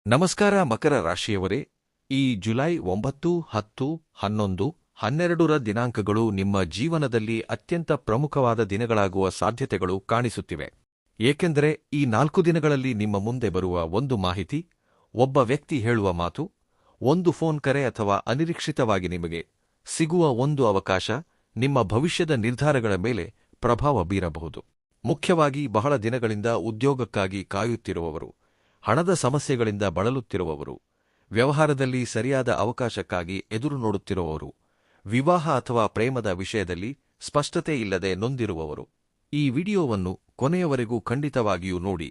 ನಮಸ್ಕಾರ ಮಕರ ರಾಶಿಯವರೇ, ಈ ಜುಲೈ 9, 10, 11, 12ರ ದಿನಾಂಕಗಳು ನಿಮ್ಮ ಜೀವನದಲ್ಲಿ ಅತ್ಯಂತ ಪ್ರಮುಖವಾದ ದಿನಗಳಾಗುವ ಸಾಧ್ಯತೆಗಳು ಕಾಣಿಸುತ್ತಿವೆ. ಏಕೆಂದರೆ ಈ 4 ದಿನಗಳಲ್ಲಿ ನಿಮ್ಮ ಮುಂದೆ ಬರುವ ಒಂದು ಮಾಹಿತಿ, ಒಬ್ಬ ವ್ಯಕ್ತಿ ಹೇಳುವ ಮಾತು, ಒಂದು ಫೋನ್ ಕರೆ ಅಥವಾ ಅನಿರೀಕ್ಷಿತವಾಗಿ ನಿಮಗೆ ಸಿಗುವ ಒಂದು ಅವಕಾಶ ನಿಮ್ಮ ಭವಿಷ್ಯದ ನಿರ್ಧಾರಗಳ ಮೇಲೆ ಪ್ರಭಾವ ಬೀರಬಹುದು. ಮುಖ್ಯವಾಗಿ ಬಹಳ ದಿನಗಳಿಂದ ಉದ್ಯೋಗಕ್ಕಾಗಿ ಕಾಯುತ್ತಿರುವವರು, ಹಣದ ಸಮಸ್ಯೆಗಳಿಂದ ಬಳಲುತ್ತಿರುವವರು, ವ್ಯವಹಾರದಲ್ಲಿ ಸರಿಯಾದ ಅವಕಾಶಕ್ಕಾಗಿ ಎದುರು ನೋಡುತ್ತಿರುವವರು, ವಿವಾಹ ಅಥವಾ ಪ್ರೇಮದ ವಿಷಯದಲ್ಲಿ ಸ್ಪಷ್ಟತೆ ಇಲ್ಲದೆ ನೊಂದಿರುವವರು ಈ ವಿಡಿಯೋವನ್ನು ಕೊನೆಯವರೆಗೂ ಖಂಡಿತವಾಗಿಯೂ ನೋಡಿ.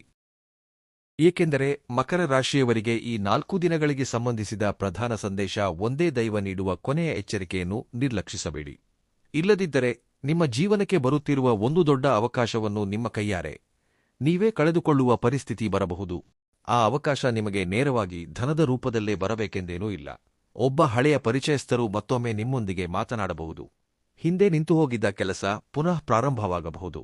ಏಕೆಂದರೆ ಮಕರ ರಾಶಿಯವರಿಗೆ ಈ 4 ದಿನಗಳಿಗೆ ಸಂಬಂಧಿಸಿದ ಪ್ರಧಾನ ಸಂದೇಶ ಒಂದೇ: ದೈವ ನೀಡುವ ಕೊನೆಯ ಎಚ್ಚರಿಕೆಯನ್ನು ನಿರ್ಲಕ್ಷಿಸಬೇಡಿ. ಇಲ್ಲದಿದ್ದರೆ ನಿಮ್ಮ ಜೀವನಕ್ಕೆ ಬರುತ್ತಿರುವ ಒಂದು ದೊಡ್ಡ ಅವಕಾಶವನ್ನು ನಿಮ್ಮ ಕೈಯಾರೆ ನೀವೇ ಕಳೆದುಕೊಳ್ಳುವ ಪರಿಸ್ಥಿತಿ ಬರಬಹುದು. ಆ ಅವಕಾಶ ನಿಮಗೆ ನೇರವಾಗಿ ಧನದ ರೂಪದಲ್ಲೇ ಬರಬೇಕೆಂದೇನೂ ಇಲ್ಲ. ಒಬ್ಬ ಹಳೆಯ ಪರಿಚಯಸ್ಥರು ಮತ್ತೊಮ್ಮೆ ನಿಮ್ಮೊಂದಿಗೆ ಮಾತನಾಡಬಹುದು. ಹಿಂದೆ ನಿಂತುಹೋಗಿದ್ದ ಕೆಲಸ ಪುನಃ ಪ್ರಾರಂಭವಾಗಬಹುದು.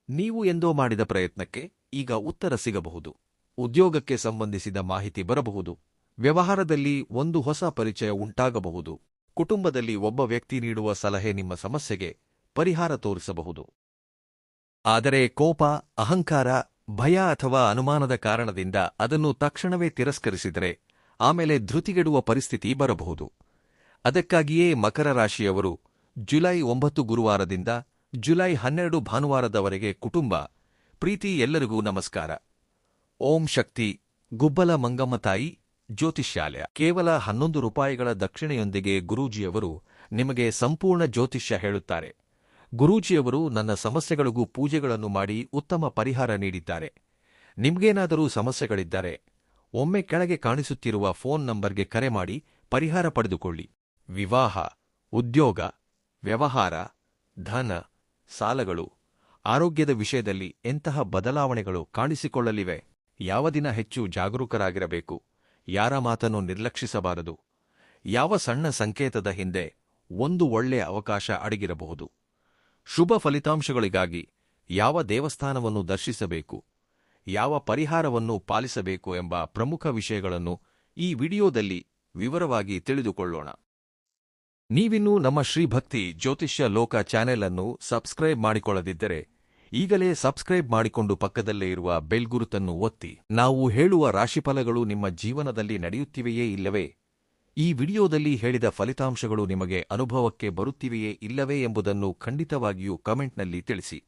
ನೀವು ಎಂದೋ ಮಾಡಿದ ಪ್ರಯತ್ನಕ್ಕೆ ಈಗ ಉತ್ತರ ಸಿಗಬಹುದು. ಉದ್ಯೋಗಕ್ಕೆ ಸಂಬಂಧಿಸಿದ ಮಾಹಿತಿ ಬರಬಹುದು. ವ್ಯವಹಾರದಲ್ಲಿ ಒಂದು ಹೊಸ ಪರಿಚಯ ಉಂಟಾಗಬಹುದು. ಕುಟುಂಬದಲ್ಲಿ ಒಬ್ಬ ವ್ಯಕ್ತಿ ನೀಡುವ ಸಲಹೆ ನಿಮ್ಮ ಸಮಸ್ಯೆಗೆ ಪರಿಹಾರ ತೋರಿಸಬಹುದು. ಆದರೆ ಕೋಪ, ಅಹಂಕಾರ, ಭಯ ಅಥವಾ ಅನುಮಾನದ ಕಾರಣದಿಂದ ಅದನ್ನು ತಕ್ಷಣವೇ ತಿರಸ್ಕರಿಸಿದರೆ ಆಮೇಲೆ ಧೃತಿಗೆಡುವ ಪರಿಸ್ಥಿತಿ ಬರಬಹುದು. ಅದಕ್ಕಾಗಿಯೇ ಮಕರ ರಾಶಿಯವರು ಜುಲೈ 9 ಗುರುವಾರದಿಂದ ಜುಲೈ 12 ಭಾನುವಾರದವರೆಗೆ ಕುಟುಂಬ, ಪ್ರೀತಿ ಎಲ್ಲರಿಗೂ ನಮಸ್ಕಾರ. ಓಂ ಶಕ್ತಿ. ಗುಬ್ಬಲ ಮಂಗಮ್ಮ ತಾಯಿ ಜ್ಯೋತಿಷ್ಯಾಲಯ. ಕೇವಲ 11 ರೂಪಾಯಿಗಳ ದಕ್ಷಿಣೆಯೊಂದಿಗೆ ಗುರೂಜಿಯವರು ನಿಮಗೆ ಸಂಪೂರ್ಣ ಜ್ಯೋತಿಷ್ಯ ಹೇಳುತ್ತಾರೆ. ಗುರೂಜಿಯವರು ನನ್ನ ಸಮಸ್ಯೆಗಳಿಗೂ ಪೂಜೆಗಳನ್ನು ಮಾಡಿ ಉತ್ತಮ ಪರಿಹಾರ ನೀಡಿದ್ದಾರೆ. ನಿಮ್ಗೇನಾದರೂ ಸಮಸ್ಯೆಗಳಿದ್ದರೆ ಒಮ್ಮೆ ಕೆಳಗೆ ಕಾಣಿಸುತ್ತಿರುವ ಫೋನ್ ನಂಬರ್ಗೆ ಕರೆ ಮಾಡಿ ಪರಿಹಾರ ಪಡೆದುಕೊಳ್ಳಿ. ವಿವಾಹ, ಉದ್ಯೋಗ, ವ್ಯವಹಾರ, ಧನ, ಸಾಲಗಳು, ಆರೋಗ್ಯದ ವಿಷಯದಲ್ಲಿ ಎಂತಹ ಬದಲಾವಣೆಗಳು ಕಾಣಿಸಿಕೊಳ್ಳಲಿವೆ? ಯಾವ ದಿನ ಹೆಚ್ಚು ಜಾಗರೂಕರಾಗಿರಬೇಕು? ಯಾರ ಮಾತನ್ನು ನಿರ್ಲಕ್ಷಿಸಬಾರದು? ಯಾವ ಸಣ್ಣ ಸಂಕೇತದ ಹಿಂದೆ ಒಂದು ಒಳ್ಳೆಯ ಅವಕಾಶ ಅಡಗಿರಬಹುದು? ಶುಭ ಫಲಿತಾಂಶಗಳಿಗಾಗಿ ಯಾವ ದೇವಸ್ಥಾನವನ್ನು ದರ್ಶಿಸಬೇಕು, ಯಾವ ಪರಿಹಾರವನ್ನು ಪಾಲಿಸಬೇಕು ಎಂಬ ಪ್ರಮುಖ ವಿಷಯಗಳನ್ನು ಈ ವಿಡಿಯೋದಲ್ಲಿ ವಿವರವಾಗಿ ತಿಳಿದುಕೊಳ್ಳೋಣ. ನೀವಿನ್ನೂ ನಮ್ಮ ಶ್ರೀಭಕ್ತಿ ಜ್ಯೋತಿಷ್ಯ ಲೋಕ ಚಾನೆಲ್ ಅನ್ನು ಸಬ್ಸ್ಕ್ರೈಬ್ ಮಾಡಿಕೊಳ್ಳದಿದ್ದರೆ ಈಗಲೇ ಸಬ್ಸ್ಕ್ರೈಬ್ ಮಾಡಿಕೊಂಡು ಪಕ್ಕದಲ್ಲೇ ಇರುವ ಬೆಲ್ ಗುರುತನ್ನು ಒತ್ತಿ. ನಾವು ಹೇಳುವ ರಾಶಿಫಲಗಳು ನಿಮ್ಮ ಜೀವನದಲ್ಲಿ ನಡೆಯುತ್ತಿವೆಯೇ ಇಲ್ಲವೇ? ಈ ವಿಡಿಯೋದಲ್ಲಿ ಹೇಳಿದ ಫಲಿತಾಂಶಗಳು ನಿಮಗೆ ಅನುಭವಕ್ಕೆ ಬರುತ್ತಿವೆಯೇ ಇಲ್ಲವೇ ಎಂಬುದನ್ನು ಖಂಡಿತವಾಗಿಯೂ ಕಮೆಂಟ್ನಲ್ಲಿ ತಿಳಿಸಿ.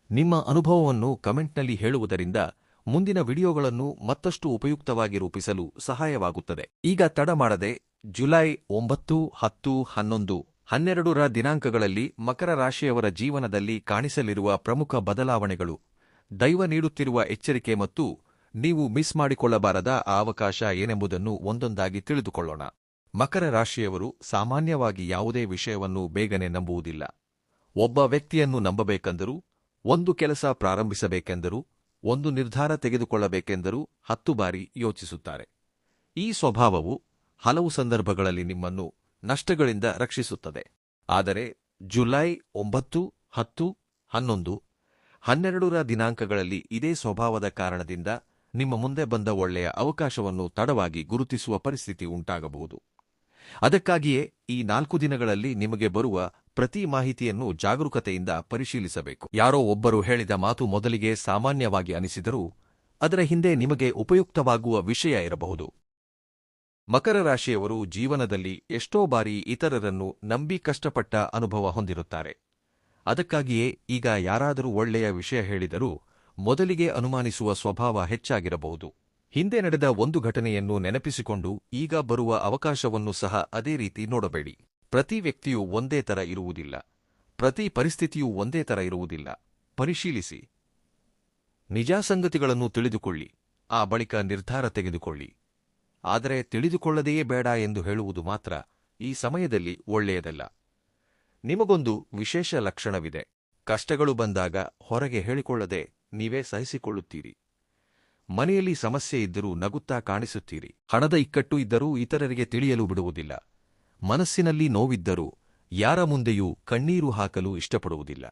ನಿಮ್ಮ ಅನುಭವವನ್ನು ಕಮೆಂಟ್ನಲ್ಲಿ ಹೇಳುವುದರಿಂದ ಮುಂದಿನ ವಿಡಿಯೋಗಳನ್ನು ಮತ್ತಷ್ಟು ಉಪಯುಕ್ತವಾಗಿ ರೂಪಿಸಲು ಸಹಾಯವಾಗುತ್ತದೆ. ಈಗ ತಡ ಮಾಡದೆ ಜುಲೈ 9, 10, 11, 12ರ ದಿನಾಂಕಗಳಲ್ಲಿ ಮಕರ ರಾಶಿಯವರ ಜೀವನದಲ್ಲಿ ಕಾಣಿಸಲಿರುವ ಪ್ರಮುಖ ಬದಲಾವಣೆಗಳು, ದೈವ ನೀಡುತ್ತಿರುವ ಎಚ್ಚರಿಕೆ ಮತ್ತು ನೀವು ಮಿಸ್ ಮಾಡಿಕೊಳ್ಳಬಾರದ ಆ ಅವಕಾಶ ಏನೆಂಬುದನ್ನು ಒಂದೊಂದಾಗಿ ತಿಳಿದುಕೊಳ್ಳೋಣ. ಮಕರ ರಾಶಿಯವರು ಸಾಮಾನ್ಯವಾಗಿ ಯಾವುದೇ ವಿಷಯವನ್ನು ಬೇಗನೆ ನಂಬುವುದಿಲ್ಲ. ಒಬ್ಬ ವ್ಯಕ್ತಿಯನ್ನು ನಂಬಬೇಕೆಂದರೂ, ಒಂದು ಕೆಲಸ ಪ್ರಾರಂಭಿಸಬೇಕೆಂದರೂ, ಒಂದು ನಿರ್ಧಾರ ತೆಗೆದುಕೊಳ್ಳಬೇಕೆಂದರೂ 10 ಬಾರಿ ಯೋಚಿಸುತ್ತಾರೆ. ಈ ಸ್ವಭಾವವು ಹಲವು ಸಂದರ್ಭಗಳಲ್ಲಿ ನಿಮ್ಮನ್ನು ನಷ್ಟಗಳಿಂದ ರಕ್ಷಿಸುತ್ತದೆ. ಆದರೆ ಜುಲೈ 9, 10, 11, 12ರ ದಿನಾಂಕಗಳಲ್ಲಿ ಇದೇ ಸ್ವಭಾವದ ಕಾರಣದಿಂದ ನಿಮ್ಮ ಮುಂದೆ ಬಂದ ಒಳ್ಳೆಯ ಅವಕಾಶವನ್ನು ತಡವಾಗಿ ಗುರುತಿಸುವ ಪರಿಸ್ಥಿತಿ ಉಂಟಾಗಬಹುದು. ಅದಕ್ಕಾಗಿಯೇ ಈ 4 ದಿನಗಳಲ್ಲಿ ನಿಮಗೆ ಬರುವ ಪ್ರತಿ ಮಾಹಿತಿಯನ್ನು ಜಾಗರೂಕತೆಯಿಂದ ಪರಿಶೀಲಿಸಬೇಕು. ಯಾರೋ ಒಬ್ಬರು ಹೇಳಿದ ಮಾತು ಮೊದಲಿಗೆ ಸಾಮಾನ್ಯವಾಗಿ ಅನಿಸಿದರೂ ಅದರ ಹಿಂದೆ ನಿಮಗೆ ಉಪಯುಕ್ತವಾಗುವ ವಿಷಯ ಇರಬಹುದು. ಮಕರ ರಾಶಿಯವರು ಜೀವನದಲ್ಲಿ ಎಷ್ಟೋ ಬಾರಿ ಇತರರನ್ನು ನಂಬಿ ಕಷ್ಟಪಟ್ಟ ಅನುಭವ ಹೊಂದಿರುತ್ತಾರೆ. ಅದಕ್ಕಾಗಿಯೇ ಈಗ ಯಾರಾದರೂ ಒಳ್ಳೆಯ ವಿಷಯ ಹೇಳಿದರೂ ಮೊದಲಿಗೆ ಅನುಮಾನಿಸುವ ಸ್ವಭಾವ ಹೆಚ್ಚಾಗಿರಬಹುದು. ಹಿಂದೆ ನಡೆದ ಒಂದು ಘಟನೆಯನ್ನು ನೆನಪಿಸಿಕೊಂಡು ಈಗ ಬರುವ ಅವಕಾಶವನ್ನು ಸಹ ಅದೇ ರೀತಿ ನೋಡಬೇಡಿ. ಪ್ರತಿ ವ್ಯಕ್ತಿಯೂ ಒಂದೇ ತರ ಇರುವುದಿಲ್ಲ. ಪ್ರತಿ ಪರಿಸ್ಥಿತಿಯೂ ಒಂದೇ ತರ ಇರುವುದಿಲ್ಲ. ಪರಿಶೀಲಿಸಿ, ನಿಜಾಸಂಗತಿಗಳನ್ನು ತಿಳಿದುಕೊಳ್ಳಿ, ಆ ಬಳಿಕ ನಿರ್ಧಾರ ತೆಗೆದುಕೊಳ್ಳಿ. ಆದರೆ ತಿಳಿದುಕೊಳ್ಳದೆಯೇ ಬೇಡ ಎಂದು ಹೇಳುವುದು ಮಾತ್ರ ಈ ಸಮಯದಲ್ಲಿ ಒಳ್ಳೆಯದಲ್ಲ. ನಿಮಗೊಂದು ವಿಶೇಷ ಲಕ್ಷಣವಿದೆ. ಕಷ್ಟಗಳು ಬಂದಾಗ ಹೊರಗೆ ಹೇಳಿಕೊಳ್ಳದೆ ನೀವೇ ಸಹಿಸಿಕೊಳ್ಳುತ್ತೀರಿ. ಮನೆಯಲ್ಲಿ ಸಮಸ್ಯೆ ಇದ್ದರೂ ನಗುತ್ತಾ ಕಾಣಿಸುತ್ತೀರಿ. ಹಣದ ಇಕ್ಕಟ್ಟು ಇದ್ದರೂ ಇತರರಿಗೆ ತಿಳಿಯಲು ಬಿಡುವುದಿಲ್ಲ. ಮನಸ್ಸಿನಲ್ಲಿ ನೋವಿದ್ದರೂ ಯಾರ ಮುಂದೆಯೂ ಕಣ್ಣೀರು ಹಾಕಲು ಇಷ್ಟಪಡುವುದಿಲ್ಲ.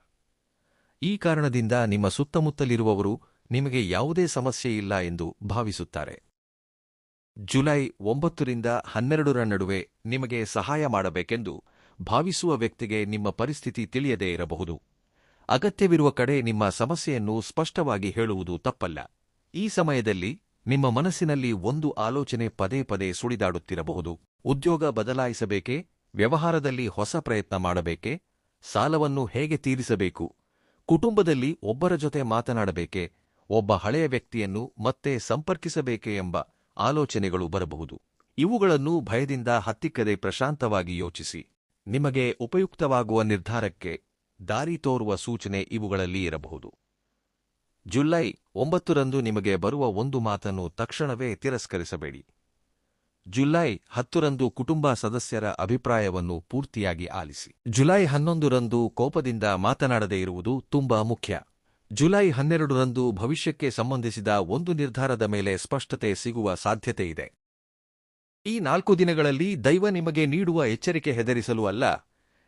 ಈ ಕಾರಣದಿಂದ ನಿಮ್ಮ ಸುತ್ತಮುತ್ತಲಿರುವವರು ನಿಮಗೆ ಯಾವುದೇ ಸಮಸ್ಯೆ ಇಲ್ಲ ಎಂದು ಭಾವಿಸುತ್ತಾರೆ. ಜುಲೈ 9ರಿಂದ 12ರ ನಡುವೆ ನಿಮಗೆ ಸಹಾಯ ಮಾಡಬೇಕೆಂದು ಭಾವಿಸುವ ವ್ಯಕ್ತಿಗೆ ನಿಮ್ಮ ಪರಿಸ್ಥಿತಿ ತಿಳಿಯದೇ ಇರಬಹುದು. ಅಗತ್ಯವಿರುವ ಕಡೆ ನಿಮ್ಮ ಸಮಸ್ಯೆಯನ್ನು ಸ್ಪಷ್ಟವಾಗಿ ಹೇಳುವುದು ತಪ್ಪಲ್ಲ. ಈ ಸಮಯದಲ್ಲಿ ನಿಮ್ಮ ಮನಸ್ಸಿನಲ್ಲಿ ಒಂದು ಆಲೋಚನೆ ಪದೇ ಪದೇ ಸುಳಿದಾಡುತ್ತಿರಬಹುದು. ಉದ್ಯೋಗ ಬದಲಾಯಿಸಬೇಕೇ? ವ್ಯವಹಾರದಲ್ಲಿ ಹೊಸ ಪ್ರಯತ್ನ ಮಾಡಬೇಕೇ? ಸಾಲವನ್ನು ಹೇಗೆ ತೀರಿಸಬೇಕು? ಕುಟುಂಬದಲ್ಲಿ ಒಬ್ಬರ ಜೊತೆ ಮಾತನಾಡಬೇಕೇ? ಒಬ್ಬ ಹಳೆಯ ವ್ಯಕ್ತಿಯನ್ನು ಮತ್ತೆ ಸಂಪರ್ಕಿಸಬೇಕೇ ಎಂಬ ಆಲೋಚನೆಗಳು ಬರಬಹುದು. ಇವುಗಳನ್ನು ಭಯದಿಂದ ಹತ್ತಿಕ್ಕದೆ ಪ್ರಶಾಂತವಾಗಿ ಯೋಚಿಸಿ. ನಿಮಗೆ ಉಪಯುಕ್ತವಾಗುವ ನಿರ್ಧಾರಕ್ಕೆ ದಾರಿ ತೋರುವ ಸೂಚನೆ ಇವುಗಳಲ್ಲಿ ಇರಬಹುದು. ಜುಲೈ 9ರಂದು ನಿಮಗೆ ಬರುವ ಒಂದು ಮಾತನ್ನು ತಕ್ಷಣವೇ ತಿರಸ್ಕರಿಸಬೇಡಿ. ಜುಲೈ 10ರಂದು ಕುಟುಂಬ ಸದಸ್ಯರ ಅಭಿಪ್ರಾಯವನ್ನು ಪೂರ್ತಿಯಾಗಿ ಆಲಿಸಿ. ಜುಲೈ 11ರಂದು ಕೋಪದಿಂದ ಮಾತನಾಡದೇ ಇರುವುದು ತುಂಬಾ ಮುಖ್ಯ. ಜುಲೈ 12ರಂದು ಭವಿಷ್ಯಕ್ಕೆ ಸಂಬಂಧಿಸಿದ ಒಂದು ನಿರ್ಧಾರದ ಮೇಲೆ ಸ್ಪಷ್ಟತೆ ಸಿಗುವ ಸಾಧ್ಯತೆಯಿದೆ. ಈ 4 ದಿನಗಳಲ್ಲಿ ದೈವ ನಿಮಗೆ ನೀಡುವ ಎಚ್ಚರಿಕೆ ಹೆದರಿಸಲು ಅಲ್ಲ,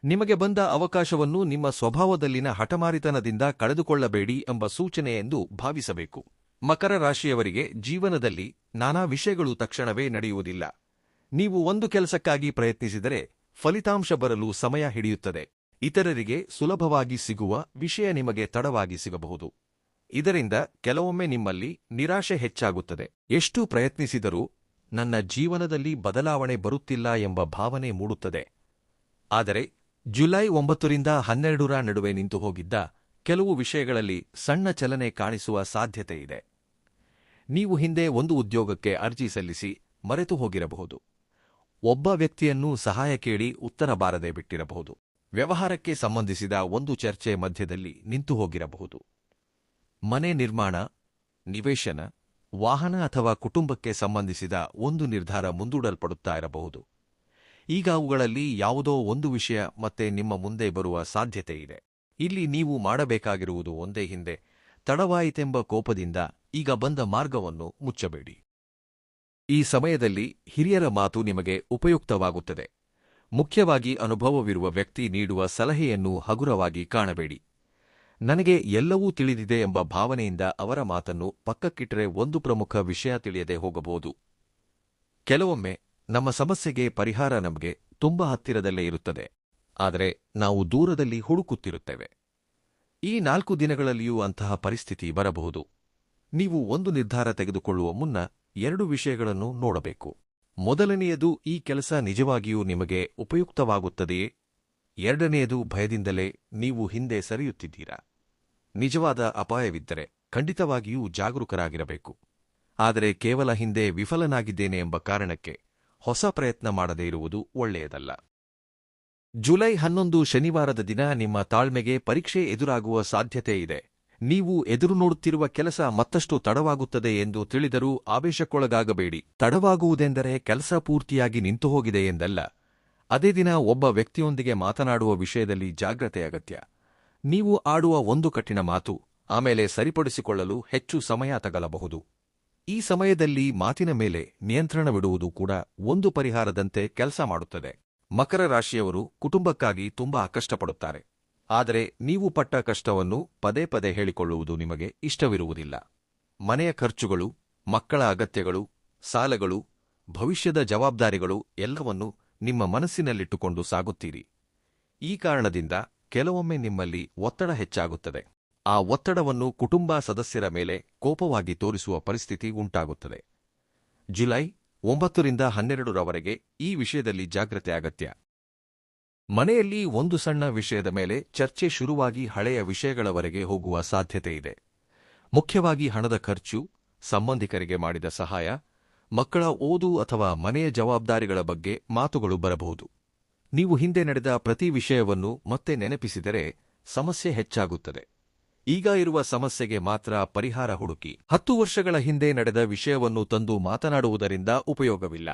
ನಿಮಗೆ ಬಂದ ಅವಕಾಶವನ್ನು ನಿಮ್ಮ ಸ್ವಭಾವದಲ್ಲಿನ ಹಠಮಾರಿತನದಿಂದ ಕಳೆದುಕೊಳ್ಳಬೇಡಿ ಎಂಬ ಸೂಚನೆ ಎಂದು ಭಾವಿಸಬೇಕು. ಮಕರ ರಾಶಿಯವರಿಗೆ ಜೀವನದಲ್ಲಿ ನಾನಾ ವಿಷಯಗಳು ತಕ್ಷಣವೇ ನಡೆಯುವುದಿಲ್ಲ. ನೀವು ಒಂದು ಕೆಲಸಕ್ಕಾಗಿ ಪ್ರಯತ್ನಿಸಿದರೆ ಫಲಿತಾಂಶ ಬರಲು ಸಮಯ ಹಿಡಿಯುತ್ತದೆ. ಇತರರಿಗೆ ಸುಲಭವಾಗಿ ಸಿಗುವ ವಿಷಯ ನಿಮಗೆ ತಡವಾಗಿ ಸಿಗಬಹುದು. ಇದರಿಂದ ಕೆಲವೊಮ್ಮೆ ನಿಮ್ಮಲ್ಲಿ ನಿರಾಶೆ ಹೆಚ್ಚಾಗುತ್ತದೆ. ಎಷ್ಟು ಪ್ರಯತ್ನಿಸಿದರೂ ನನ್ನ ಜೀವನದಲ್ಲಿ ಬದಲಾವಣೆ ಬರುತ್ತಿಲ್ಲ ಎಂಬ ಭಾವನೆ ಮೂಡುತ್ತದೆ. ಆದರೆ ಜುಲೈ 9ರಿಂದ 12ರ ನಡುವೆ ನಿಂತು ಹೋಗಿದ್ದ ಕೆಲವು ವಿಷಯಗಳಲ್ಲಿ ಸಣ್ಣ ಚಲನೆ ಕಾಣಿಸುವ ಸಾಧ್ಯತೆಯಿದೆ. ನೀವು ಹಿಂದೆ ಒಂದು ಉದ್ಯೋಗಕ್ಕೆ ಅರ್ಜಿ ಸಲ್ಲಿಸಿ ಮರೆತು ಹೋಗಿರಬಹುದು. ಒಬ್ಬ ವ್ಯಕ್ತಿಯನ್ನು ಸಹಾಯ ಕೇಳಿ ಉತ್ತರ ಬಾರದೆ ಬಿಟ್ಟಿರಬಹುದು. ವ್ಯವಹಾರಕ್ಕೆ ಸಂಬಂಧಿಸಿದ ಒಂದು ಚರ್ಚೆ ಮಧ್ಯದಲ್ಲಿ ನಿಂತು ಹೋಗಿರಬಹುದು. ಮನೆ ನಿರ್ಮಾಣ, ನಿವೇಶನ, ವಾಹನ ಅಥವಾ ಕುಟುಂಬಕ್ಕೆ ಸಂಬಂಧಿಸಿದ ಒಂದು ನಿರ್ಧಾರ ಮುಂದೂಡಲ್ಪಡುತ್ತಾ ಇರಬಹುದು. ಈಗ ಅವುಗಳಲ್ಲಿ ಯಾವುದೋ ಒಂದು ವಿಷಯ ಮತ್ತೆ ನಿಮ್ಮ ಮುಂದೆ ಬರುವ ಸಾಧ್ಯತೆಯಿದೆ. ಇಲ್ಲಿ ನೀವು ಮಾಡಬೇಕಾಗಿರುವುದು ಒಂದೇ, ಹಿಂದೆ ತಡವಾಯಿತೆಂಬ ಕೋಪದಿಂದ ಈಗ ಬಂದ ಮಾರ್ಗವನ್ನು ಮುಚ್ಚಬೇಡಿ. ಈ ಸಮಯದಲ್ಲಿ ಹಿರಿಯರ ಮಾತು ನಿಮಗೆ ಉಪಯುಕ್ತವಾಗುತ್ತದೆ. ಮುಖ್ಯವಾಗಿ ಅನುಭವವಿರುವ ವ್ಯಕ್ತಿ ನೀಡುವ ಸಲಹೆಯನ್ನು ಹಗುರವಾಗಿ ಕಾಣಬೇಡಿ. ನನಗೆ ಎಲ್ಲವೂ ತಿಳಿದಿದೆ ಎಂಬ ಭಾವನೆಯಿಂದ ಅವರ ಮಾತನ್ನು ಪಕ್ಕಕ್ಕಿಟ್ಟರೆ ಒಂದು ಪ್ರಮುಖ ವಿಷಯ ತಿಳಿಯದೆ ಹೋಗಬಹುದು. ಕೆಲವೊಮ್ಮೆ ನಮ್ಮ ಸಮಸ್ಯೆಗೆ ಪರಿಹಾರ ನಮಗೆ ತುಂಬಾ ಹತ್ತಿರದಲ್ಲೇ ಇರುತ್ತದೆ, ಆದರೆ ನಾವು ದೂರದಲ್ಲಿ ಹುಡುಕುತ್ತಿರುತ್ತೇವೆ. ಈ 4 ದಿನಗಳಲ್ಲಿಯೂ ಅಂತಹ ಪರಿಸ್ಥಿತಿ ಬರಬಹುದು. ನೀವು ಒಂದು ನಿರ್ಧಾರ ತೆಗೆದುಕೊಳ್ಳುವ ಮುನ್ನ 2 ವಿಷಯಗಳನ್ನು ನೋಡಬೇಕು. ಮೊದಲನೆಯದು, ಈ ಕೆಲಸ ನಿಜವಾಗಿಯೂ ನಿಮಗೆ ಉಪಯುಕ್ತವಾಗುತ್ತದೆಯೇ? ಎರಡನೆಯದು, ಭಯದಿಂದಲೇ ನೀವು ಹಿಂದೆ ಸರಿಯುತ್ತಿದ್ದೀರಾ? ನಿಜವಾದ ಅಪಾಯವಿದ್ದರೆ ಖಂಡಿತವಾಗಿಯೂ ಜಾಗರೂಕರಾಗಿರಬೇಕು. ಆದರೆ ಕೇವಲ ಹಿಂದೆ ವಿಫಲನಾಗಿದ್ದೇನೆ ಎಂಬ ಕಾರಣಕ್ಕೆ ಹೊಸ ಪ್ರಯತ್ನ ಮಾಡದೇ ಇರುವುದು ಒಳ್ಳೆಯದಲ್ಲ. ಜುಲೈ 11 ಶನಿವಾರದ ದಿನ ನಿಮ್ಮ ತಾಳ್ಮೆಗೆ ಪರೀಕ್ಷೆ ಎದುರಾಗುವ ಸಾಧ್ಯತೆ ಇದೆ. ನೀವು ಎದುರು ನೋಡುತ್ತಿರುವ ಕೆಲಸ ಮತ್ತಷ್ಟು ತಡವಾಗುತ್ತದೆ ಎಂದು ತಿಳಿದರೂ ಆವೇಶಕ್ಕೊಳಗಾಗಬೇಡಿ. ತಡವಾಗುವುದೆಂದರೆ ಕೆಲಸ ಪೂರ್ತಿಯಾಗಿ ನಿಂತುಹೋಗಿದೆ ಎಂದಲ್ಲ. ಅದೇ ದಿನ ಒಬ್ಬ ವ್ಯಕ್ತಿಯೊಂದಿಗೆ ಮಾತನಾಡುವ ವಿಷಯದಲ್ಲಿ ಜಾಗ್ರತೆ ಅಗತ್ಯ. ನೀವು ಆಡುವ ಒಂದು ಕಠಿಣ ಮಾತು ಆಮೇಲೆ ಸರಿಪಡಿಸಿಕೊಳ್ಳಲು ಹೆಚ್ಚು ಸಮಯ ತಗಲಬಹುದು. ಈ ಸಮಯದಲ್ಲಿ ಮಾತಿನ ಮೇಲೆ ನಿಯಂತ್ರಣವಿಡುವುದು ಕೂಡ ಒಂದು ಪರಿಹಾರದಂತೆ ಕೆಲಸ ಮಾಡುತ್ತದೆ. ಮಕರ ರಾಶಿಯವರು ಕುಟುಂಬಕ್ಕಾಗಿ ತುಂಬಾ ಕಷ್ಟಪಡುತ್ತಾರೆ. ಆದರೆ ನೀವು ಪಟ್ಟ ಕಷ್ಟವನ್ನು ಪದೇ ಪದೇ ಹೇಳಿಕೊಳ್ಳುವುದು ನಿಮಗೆ ಇಷ್ಟವಿರುವುದಿಲ್ಲ. ಮನೆಯ ಖರ್ಚುಗಳು, ಮಕ್ಕಳ ಅಗತ್ಯಗಳು, ಸಾಲಗಳು, ಭವಿಷ್ಯದ ಜವಾಬ್ದಾರಿಗಳು ಎಲ್ಲವನ್ನೂ ನಿಮ್ಮ ಮನಸ್ಸಿನಲ್ಲಿಟ್ಟುಕೊಂಡು ಸಾಗುತ್ತೀರಿ. ಈ ಕಾರಣದಿಂದ ಕೆಲವೊಮ್ಮೆ ನಿಮ್ಮಲ್ಲಿ ಒತ್ತಡ ಹೆಚ್ಚಾಗುತ್ತದೆ. ಆ ಒತ್ತಡವನ್ನು ಕುಟುಂಬ ಸದಸ್ಯರ ಮೇಲೆ ಕೋಪವಾಗಿ ತೋರಿಸುವ ಪರಿಸ್ಥಿತಿ ಉಂಟಾಗುತ್ತದೆ. ಜುಲೈ 9ರಿಂದ 12ರವರೆಗೆ ಈ ವಿಷಯದಲ್ಲಿ ಜಾಗ್ರತೆ ಅಗತ್ಯ. ಮನೆಯಲ್ಲಿ ಒಂದು ಸಣ್ಣ ವಿಷಯದ ಮೇಲೆ ಚರ್ಚೆ ಶುರುವಾಗಿ ಹಳೆಯ ವಿಷಯಗಳವರೆಗೆ ಹೋಗುವ ಸಾಧ್ಯತೆಯಿದೆ. ಮುಖ್ಯವಾಗಿ ಹಣದ ಖರ್ಚು, ಸಂಬಂಧಿಕರಿಗೆ ಮಾಡಿದ ಸಹಾಯ, ಮಕ್ಕಳ ಓದು ಅಥವಾ ಮನೆಯ ಜವಾಬ್ದಾರಿಗಳ ಬಗ್ಗೆ ಮಾತುಗಳು ಬರಬಹುದು. ನೀವು ಹಿಂದೆ ನಡೆದ ಪ್ರತಿ ವಿಷಯವನ್ನು ಮತ್ತೆ ನೆನಪಿಸಿದರೆ ಸಮಸ್ಯೆ ಹೆಚ್ಚಾಗುತ್ತದೆ. ಈಗ ಇರುವ ಸಮಸ್ಯೆಗೆ ಮಾತ್ರ ಪರಿಹಾರ ಹುಡುಕಿ. 10 ವರ್ಷಗಳ ಹಿಂದೆ ನಡೆದ ವಿಷಯವನ್ನು ತಂದು ಮಾತನಾಡುವುದರಿಂದ ಉಪಯೋಗವಿಲ್ಲ.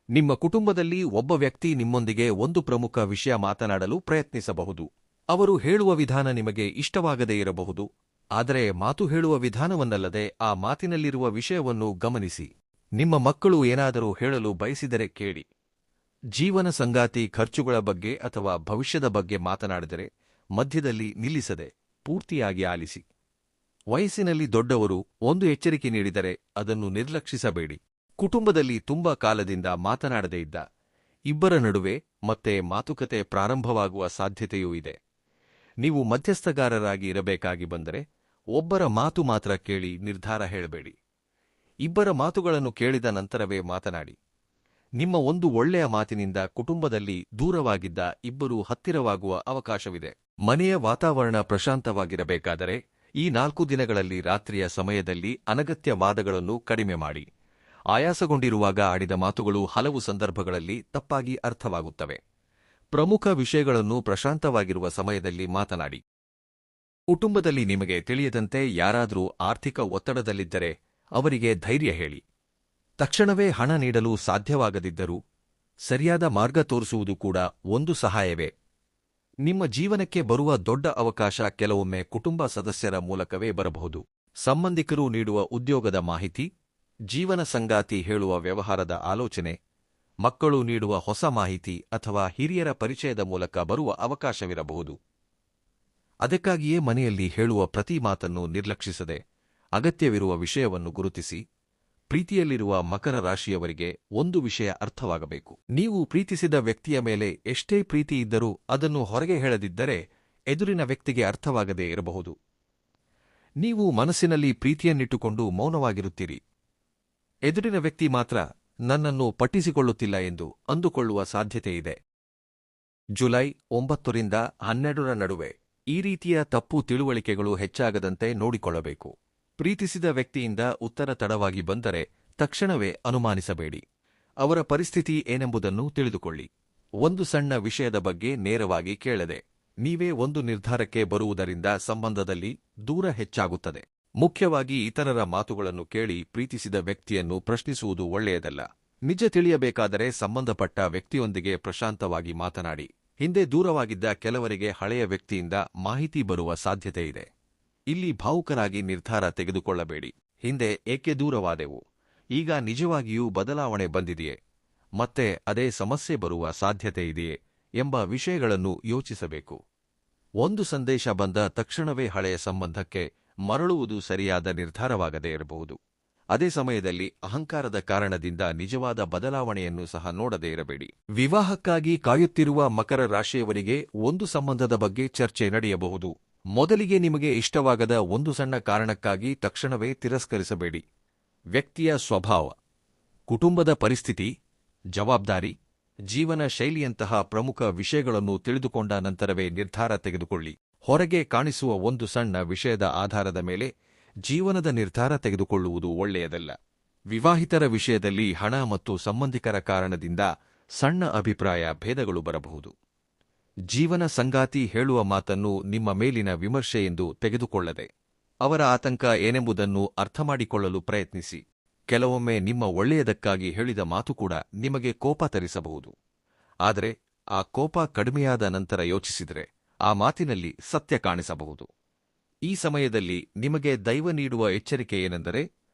ನಿಮ್ಮ ಕುಟುಂಬದಲ್ಲಿ ಒಬ್ಬ ವ್ಯಕ್ತಿ ನಿಮ್ಮೊಂದಿಗೆ ಒಂದು ಪ್ರಮುಖ ವಿಷಯ ಮಾತನಾಡಲು ಪ್ರಯತ್ನಿಸಬಹುದು. ಅವರು ಹೇಳುವ ವಿಧಾನ ನಿಮಗೆ ಇಷ್ಟವಾಗದೇ ಇರಬಹುದು. ಆದರೆ ಮಾತು ಹೇಳುವ ವಿಧಾನವನ್ನಲ್ಲದೆ ಆ ಮಾತಿನಲ್ಲಿರುವ ವಿಷಯವನ್ನು ಗಮನಿಸಿ. ನಿಮ್ಮ ಮಕ್ಕಳು ಏನಾದರೂ ಹೇಳಲು ಬಯಸಿದರೆ ಕೇಳಿ. ಜೀವನ ಸಂಗಾತಿ ಖರ್ಚುಗಳ ಬಗ್ಗೆ ಅಥವಾ ಭವಿಷ್ಯದ ಬಗ್ಗೆ ಮಾತನಾಡಿದರೆ ಮಧ್ಯದಲ್ಲಿ ನಿಲ್ಲಿಸದೆ ಪೂರ್ತಿಯಾಗಿ ಆಲಿಸಿ. ವಯಸ್ಸಿನಲ್ಲಿ ದೊಡ್ಡವರು ಒಂದು ಎಚ್ಚರಿಕೆ ನೀಡಿದರೆ ಅದನ್ನು ನಿರ್ಲಕ್ಷಿಸಬೇಡಿ. ಕುಟುಂಬದಲ್ಲಿ ತುಂಬಾ ಕಾಲದಿಂದ ಮಾತನಾಡದೇ ಇದ್ದ ಇಬ್ಬರ ನಡುವೆ ಮತ್ತೆ ಮಾತುಕತೆ ಪ್ರಾರಂಭವಾಗುವ ಸಾಧ್ಯತೆಯೂ ಇದೆ. ನೀವು ಮಧ್ಯಸ್ಥಗಾರರಾಗಿ ಇರಬೇಕಾಗಿ ಬಂದರೆ ಒಬ್ಬರ ಮಾತು ಮಾತ್ರ ಕೇಳಿ ನಿರ್ಧಾರ ಹೇಳಬೇಡಿ. ಇಬ್ಬರ ಮಾತುಗಳನ್ನು ಕೇಳಿದ ನಂತರವೇ ಮಾತನಾಡಿ. ನಿಮ್ಮ ಒಂದು ಒಳ್ಳೆಯ ಮಾತಿನಿಂದ ಕುಟುಂಬದಲ್ಲಿ ದೂರವಾಗಿದ್ದ ಇಬ್ಬರೂ ಹತ್ತಿರವಾಗುವ ಅವಕಾಶವಿದೆ. ಮನೆಯ ವಾತಾವರಣ ಪ್ರಶಾಂತವಾಗಿರಬೇಕಾದರೆ ಈ 4 ದಿನಗಳಲ್ಲಿ ರಾತ್ರಿಯ ಸಮಯದಲ್ಲಿ ಅನಗತ್ಯ ವಾದಗಳನ್ನು ಕಡಿಮೆ ಮಾಡಿ. ಆಯಾಸಗೊಂಡಿರುವಾಗ ಆಡಿದ ಮಾತುಗಳು ಹಲವು ಸಂದರ್ಭಗಳಲ್ಲಿ ತಪ್ಪಾಗಿ ಅರ್ಥವಾಗುತ್ತವೆ. ಪ್ರಮುಖ ವಿಷಯಗಳನ್ನು ಪ್ರಶಾಂತವಾಗಿರುವ ಸಮಯದಲ್ಲಿ ಮಾತನಾಡಿ. ಕುಟುಂಬದಲ್ಲಿ ನಿಮಗೆ ತಿಳಿಯದಂತೆ ಯಾರಾದರೂ ಆರ್ಥಿಕ ಒತ್ತಡದಲ್ಲಿದ್ದರೆ ಅವರಿಗೆ ಧೈರ್ಯ ಹೇಳಿ. ತಕ್ಷಣವೇ ಹಣ ನೀಡಲು ಸಾಧ್ಯವಾಗದಿದ್ದರೂ ಸರಿಯಾದ ಮಾರ್ಗ ತೋರಿಸುವುದು ಕೂಡ ಒಂದು ಸಹಾಯವೇ. ನಿಮ್ಮ ಜೀವನಕ್ಕೆ ಬರುವ ದೊಡ್ಡ ಅವಕಾಶ ಕೆಲವೊಮ್ಮೆ ಕುಟುಂಬ ಸದಸ್ಯರ ಮೂಲಕವೇ ಬರಬಹುದು. ಸಂಬಂಧಿಕರು ನೀಡುವ ಉದ್ಯೋಗದ ಮಾಹಿತಿ, ಜೀವನ ಸಂಗಾತಿ ಹೇಳುವ ವ್ಯವಹಾರದ ಆಲೋಚನೆ, ಮಕ್ಕಳು ನೀಡುವ ಹೊಸ ಮಾಹಿತಿ ಅಥವಾ ಹಿರಿಯರ ಪರಿಚಯದ ಮೂಲಕ ಬರುವ ಅವಕಾಶವಿರಬಹುದು. ಅದಕ್ಕಾಗಿಯೇ ಮನೆಯಲ್ಲಿ ಹೇಳುವ ಪ್ರತಿ ಮಾತನ್ನು ನಿರ್ಲಕ್ಷಿಸದೆ ಅಗತ್ಯವಿರುವ ವಿಷಯವನ್ನು ಗುರುತಿಸಿ. ಪ್ರೀತಿಯಲ್ಲಿರುವ ಮಕರ ರಾಶಿಯವರಿಗೆ ಒಂದು ವಿಷಯ ಅರ್ಥವಾಗಬೇಕು. ನೀವು ಪ್ರೀತಿಸಿದ ವ್ಯಕ್ತಿಯ ಮೇಲೆ ಎಷ್ಟೇ ಪ್ರೀತಿ ಇದ್ದರೂ ಅದನ್ನು ಹೊರಗೆ ಹೇಳದಿದ್ದರೆ ಎದುರಿನ ವ್ಯಕ್ತಿಗೆ ಅರ್ಥವಾಗದೇ ಇರಬಹುದು. ನೀವು ಮನಸ್ಸಿನಲ್ಲಿ ಪ್ರೀತಿಯನ್ನಿಟ್ಟುಕೊಂಡು ಮೌನವಾಗಿರುತ್ತೀರಿ. ಎದುರಿನ ವ್ಯಕ್ತಿ ಮಾತ್ರ ನನ್ನನ್ನು ಪಟ್ಟಿಸಿಕೊಳ್ಳುತ್ತಿಲ್ಲ ಎಂದು ಅಂದುಕೊಳ್ಳುವ ಸಾಧ್ಯತೆಯಿದೆ. ಜುಲೈ 9ರಿಂದ 12ರ ನಡುವೆ ಈ ರೀತಿಯ ತಪ್ಪು ತಿಳುವಳಿಕೆಗಳು ಹೆಚ್ಚಾಗದಂತೆ ನೋಡಿಕೊಳ್ಳಬೇಕು. ಪ್ರೀತಿಸಿದ ವ್ಯಕ್ತಿಯಿಂದ ಉತ್ತರ ತಡವಾಗಿ ಬಂದರೆ ತಕ್ಷಣವೇ ಅನುಮಾನಿಸಬೇಡಿ. ಅವರ ಪರಿಸ್ಥಿತಿ ಏನೆಂಬುದನ್ನು ತಿಳಿದುಕೊಳ್ಳಿ. ಒಂದು ಸಣ್ಣ ವಿಷಯದ ಬಗ್ಗೆ ನೇರವಾಗಿ ಕೇಳದೆ ನೀವೇ ಒಂದು ನಿರ್ಧಾರಕ್ಕೆ ಬರುವುದರಿಂದ ಸಂಬಂಧದಲ್ಲಿ ದೂರ ಹೆಚ್ಚಾಗುತ್ತದೆ. ಮುಖ್ಯವಾಗಿ ಇತರರ ಮಾತುಗಳನ್ನು ಕೇಳಿ ಪ್ರೀತಿಸಿದ ವ್ಯಕ್ತಿಯನ್ನು ಪ್ರಶ್ನಿಸುವುದು ಒಳ್ಳೆಯದಲ್ಲ. ನಿಜ ತಿಳಿಯಬೇಕಾದರೆ ಸಂಬಂಧಪಟ್ಟ ವ್ಯಕ್ತಿಯೊಂದಿಗೆ ಪ್ರಶಾಂತವಾಗಿ ಮಾತನಾಡಿ. ಹಿಂದೆ ದೂರವಾಗಿದ್ದ ಕೆಲವರಿಗೆ ಹಳೆಯ ವ್ಯಕ್ತಿಯಿಂದ ಮಾಹಿತಿ ಬರುವ ಸಾಧ್ಯತೆಯಿದೆ. ಇಲ್ಲಿ ಭಾವುಕರಾಗಿ ನಿರ್ಧಾರ ತೆಗೆದುಕೊಳ್ಳಬೇಡಿ. ಹಿಂದೆ ಏಕೆ ದೂರವಾದೆವು, ಈಗ ನಿಜವಾಗಿಯೂ ಬದಲಾವಣೆ ಬಂದಿದೆಯೇ, ಮತ್ತೆ ಅದೇ ಸಮಸ್ಯೆ ಬರುವ ಸಾಧ್ಯತೆಯಿದೆಯೇ ಎಂಬ ವಿಷಯಗಳನ್ನು ಯೋಚಿಸಬೇಕು. ಒಂದು ಸಂದೇಶ ಬಂದ ತಕ್ಷಣವೇ ಹಳೆಯ ಸಂಬಂಧಕ್ಕೆ ಮರಳುವುದು ಸರಿಯಾದ ನಿರ್ಧಾರವಾಗದೇ ಇರಬಹುದು. ಅದೇ ಸಮಯದಲ್ಲಿ ಅಹಂಕಾರದ ಕಾರಣದಿಂದ ನಿಜವಾದ ಬದಲಾವಣೆಯನ್ನು ಸಹ ನೋಡದೇ ಇರಬೇಡಿ. ವಿವಾಹಕ್ಕಾಗಿ ಕಾಯುತ್ತಿರುವ ಮಕರ ರಾಶಿಯವರಿಗೆ ಒಂದು ಸಂಬಂಧದ ಬಗ್ಗೆ ಚರ್ಚೆ ನಡೆಯಬಹುದು. ಮೊದಲಿಗೆ ನಿಮಗೆ ಇಷ್ಟವಾಗದ ಒಂದು ಸಣ್ಣ ಕಾರಣಕ್ಕಾಗಿ ತಕ್ಷಣವೇ ತಿರಸ್ಕರಿಸಬೇಡಿ. ವ್ಯಕ್ತಿಯ ಸ್ವಭಾವ, ಕುಟುಂಬದ ಪರಿಸ್ಥಿತಿ, ಜವಾಬ್ದಾರಿ, ಜೀವನ ಶೈಲಿಯಂತಹ ಪ್ರಮುಖ ವಿಷಯಗಳನ್ನು ತಿಳಿದುಕೊಂಡ ನಂತರವೇ ನಿರ್ಧಾರ ತೆಗೆದುಕೊಳ್ಳಿ. ಹೊರಗೆ ಕಾಣಿಸುವ ಒಂದು ಸಣ್ಣ ವಿಷಯದ ಆಧಾರದ ಮೇಲೆ ಜೀವನದ ನಿರ್ಧಾರ ತೆಗೆದುಕೊಳ್ಳುವುದು ಒಳ್ಳೆಯದಲ್ಲ. ವಿವಾಹಿತರ ವಿಷಯದಲ್ಲಿ ಹಣ ಮತ್ತು ಸಂಬಂಧಿಕರ ಕಾರಣದಿಂದ ಸಣ್ಣ ಅಭಿಪ್ರಾಯ ಭೇದಗಳು ಬರಬಹುದು. ಜೀವನ ಸಂಗಾತಿ ಹೇಳುವ ಮಾತನ್ನು ನಿಮ್ಮ ಮೇಲಿನ ವಿಮರ್ಶೆ ಎಂದು ತೆಗೆದುಕೊಳ್ಳದೆ ಅವರ ಆತಂಕ ಏನೆಂಬುದನ್ನು ಅರ್ಥಮಾಡಿಕೊಳ್ಳಲು ಪ್ರಯತ್ನಿಸಿ. ಕೆಲವೊಮ್ಮೆ ನಿಮ್ಮ ಒಳ್ಳೆಯದಕ್ಕಾಗಿ ಹೇಳಿದ ಮಾತು ಕೂಡ ನಿಮಗೆ ಕೋಪ ತರಿಸಬಹುದು. ಆದರೆ ಆ ಕೋಪ ಕಡಿಮೆಯಾದ ನಂತರ ಯೋಚಿಸಿದರೆ ಆ ಮಾತಿನಲ್ಲಿ ಸತ್ಯ ಕಾಣಿಸಬಹುದು. ಈ ಸಮಯದಲ್ಲಿ ನಿಮಗೆ ದೈವ ನೀಡುವ ಎಚ್ಚರಿಕೆ ಏನೆಂದರೆ